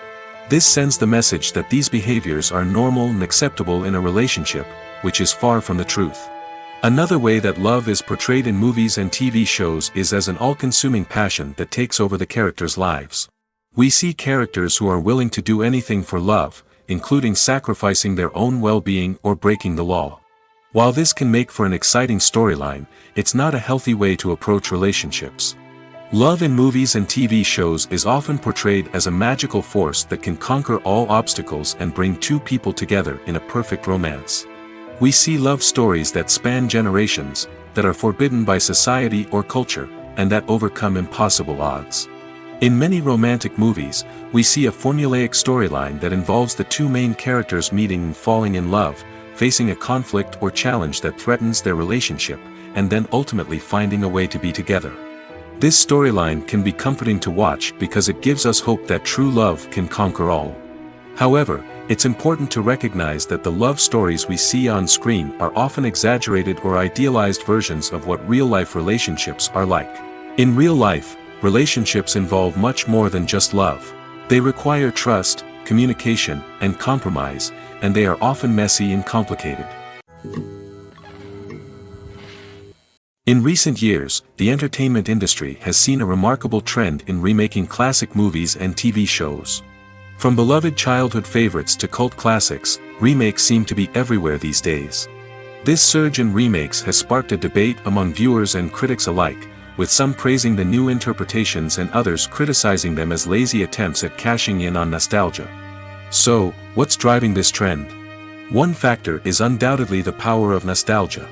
This sends the message that these behaviors are normal and acceptable in a relationship, which is far from the truth. Another way that love is portrayed in movies and TV shows is as an all-consuming passion that takes over the characters' lives. We see characters who are willing to do anything for love, including sacrificing their own well-being or breaking the law. While this can make for an exciting storyline, it's not a healthy way to approach relationships. Love in movies and TV shows is often portrayed as a magical force that can conquer all obstacles and bring two people together in a perfect romance. We see love stories that span generations, that are forbidden by society or culture, and that overcome impossible odds. In many romantic movies, we see a formulaic storyline that involves the two main characters meeting and falling in love, facing a conflict or challenge that threatens their relationship, and then ultimately finding a way to be together. This storyline can be comforting to watch because it gives us hope that true love can conquer all. However, it's important to recognize that the love stories we see on screen are often exaggerated or idealized versions of what real-life relationships are like. In real life, relationships involve much more than just love. They require trust, communication, and compromise, and they are often messy and complicated. In recent years, the entertainment industry has seen a remarkable trend in remaking classic movies and TV shows. From beloved childhood favorites to cult classics, remakes seem to be everywhere these days. This surge in remakes has sparked a debate among viewers and critics alike, with some praising the new interpretations and others criticizing them as lazy attempts at cashing in on nostalgia. So, what's driving this trend? One factor is undoubtedly the power of nostalgia.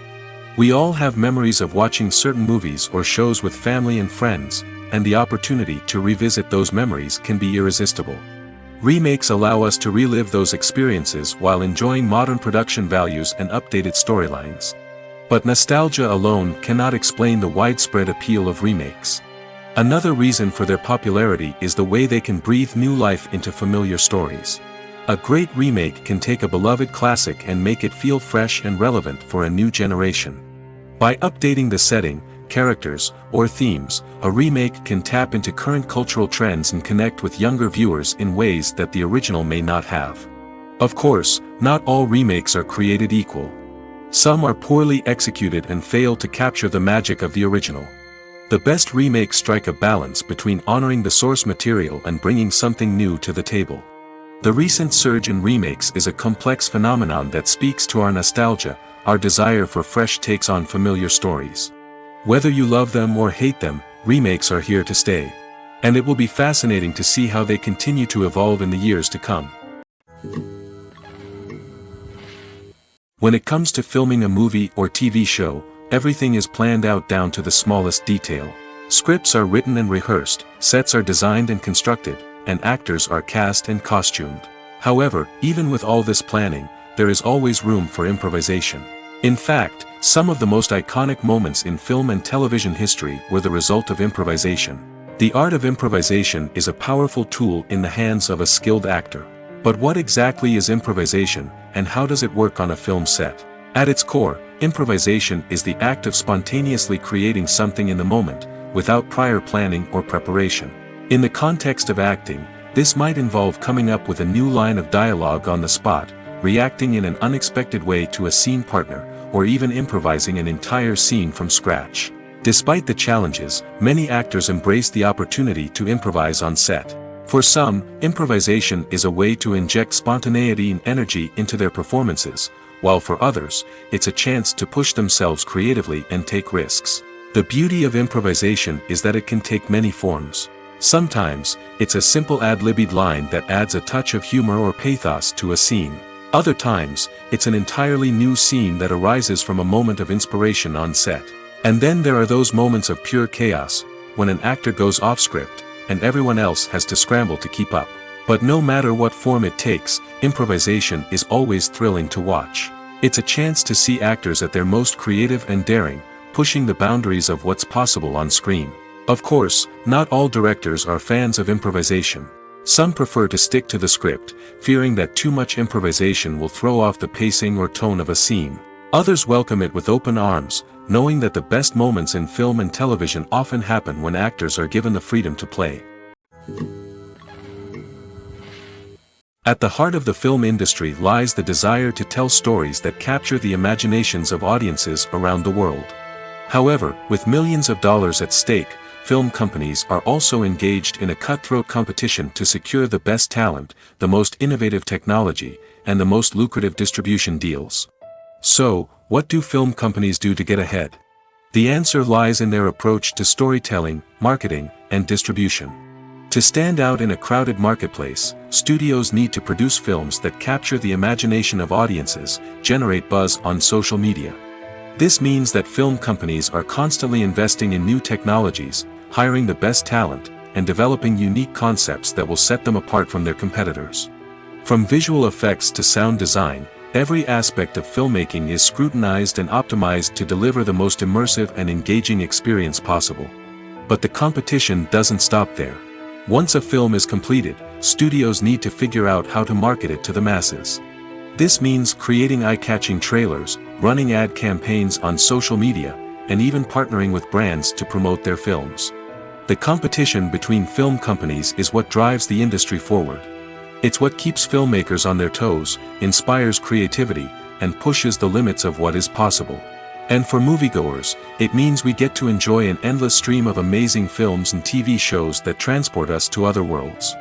We all have memories of watching certain movies or shows with family and friends, and the opportunity to revisit those memories can be irresistible. Remakes allow us to relive those experiences while enjoying modern production values and updated storylines. But nostalgia alone cannot explain the widespread appeal of remakes. Another reason for their popularity is the way they can breathe new life into familiar stories. A great remake can take a beloved classic and make it feel fresh and relevant for a new generation. By updating the setting, characters, or themes, a remake can tap into current cultural trends and connect with younger viewers in ways that the original may not have. Of course, not all remakes are created equal. Some are poorly executed and fail to capture the magic of the original. The best remakes strike a balance between honoring the source material and bringing something new to the table. The recent surge in remakes is a complex phenomenon that speaks to our nostalgia, our desire for fresh takes on familiar stories. Whether you love them or hate them, remakes are here to stay. And it will be fascinating to see how they continue to evolve in the years to come. When it comes to filming a movie or TV show, everything is planned out down to the smallest detail. Scripts are written and rehearsed, sets are designed and constructed, and actors are cast and costumed. However, even with all this planning, there is always room for improvisation. In fact, some of the most iconic moments in film and television history were the result of improvisation. The art of improvisation is a powerful tool in the hands of a skilled actor. But what exactly is improvisation, and how does it work on a film set? At its core, improvisation is the act of spontaneously creating something in the moment, without prior planning or preparation. In the context of acting, this might involve coming up with a new line of dialogue on the spot, reacting in an unexpected way to a scene partner, or even improvising an entire scene from scratch. Despite the challenges, many actors embrace the opportunity to improvise on set. For some, improvisation is a way to inject spontaneity and energy into their performances, while for others, it's a chance to push themselves creatively and take risks. The beauty of improvisation is that it can take many forms. Sometimes, it's a simple ad-libbed line that adds a touch of humor or pathos to a scene. Other times, it's an entirely new scene that arises from a moment of inspiration on set. And then there are those moments of pure chaos, when an actor goes off script, and everyone else has to scramble to keep up. But no matter what form it takes, improvisation is always thrilling to watch. It's a chance to see actors at their most creative and daring, pushing the boundaries of what's possible on screen. Of course, not all directors are fans of improvisation. Some prefer to stick to the script, fearing that too much improvisation will throw off the pacing or tone of a scene. Others welcome it with open arms, knowing that the best moments in film and television often happen when actors are given the freedom to play. At the heart of the film industry lies the desire to tell stories that capture the imaginations of audiences around the world. However, with millions of dollars at stake, film companies are also engaged in a cutthroat competition to secure the best talent, the most innovative technology, and the most lucrative distribution deals. So, what do film companies do to get ahead? The answer lies in their approach to storytelling, marketing, and distribution. To stand out in a crowded marketplace, studios need to produce films that capture the imagination of audiences, generate buzz on social media. This means that film companies are constantly investing in new technologies, hiring the best talent, and developing unique concepts that will set them apart from their competitors. From visual effects to sound design, every aspect of filmmaking is scrutinized and optimized to deliver the most immersive and engaging experience possible. But the competition doesn't stop there. Once a film is completed, studios need to figure out how to market it to the masses. This means creating eye-catching trailers, running ad campaigns on social media, and even partnering with brands to promote their films. The competition between film companies is what drives the industry forward. It's what keeps filmmakers on their toes, inspires creativity, and pushes the limits of what is possible. And for moviegoers, it means we get to enjoy an endless stream of amazing films and TV shows that transport us to other worlds.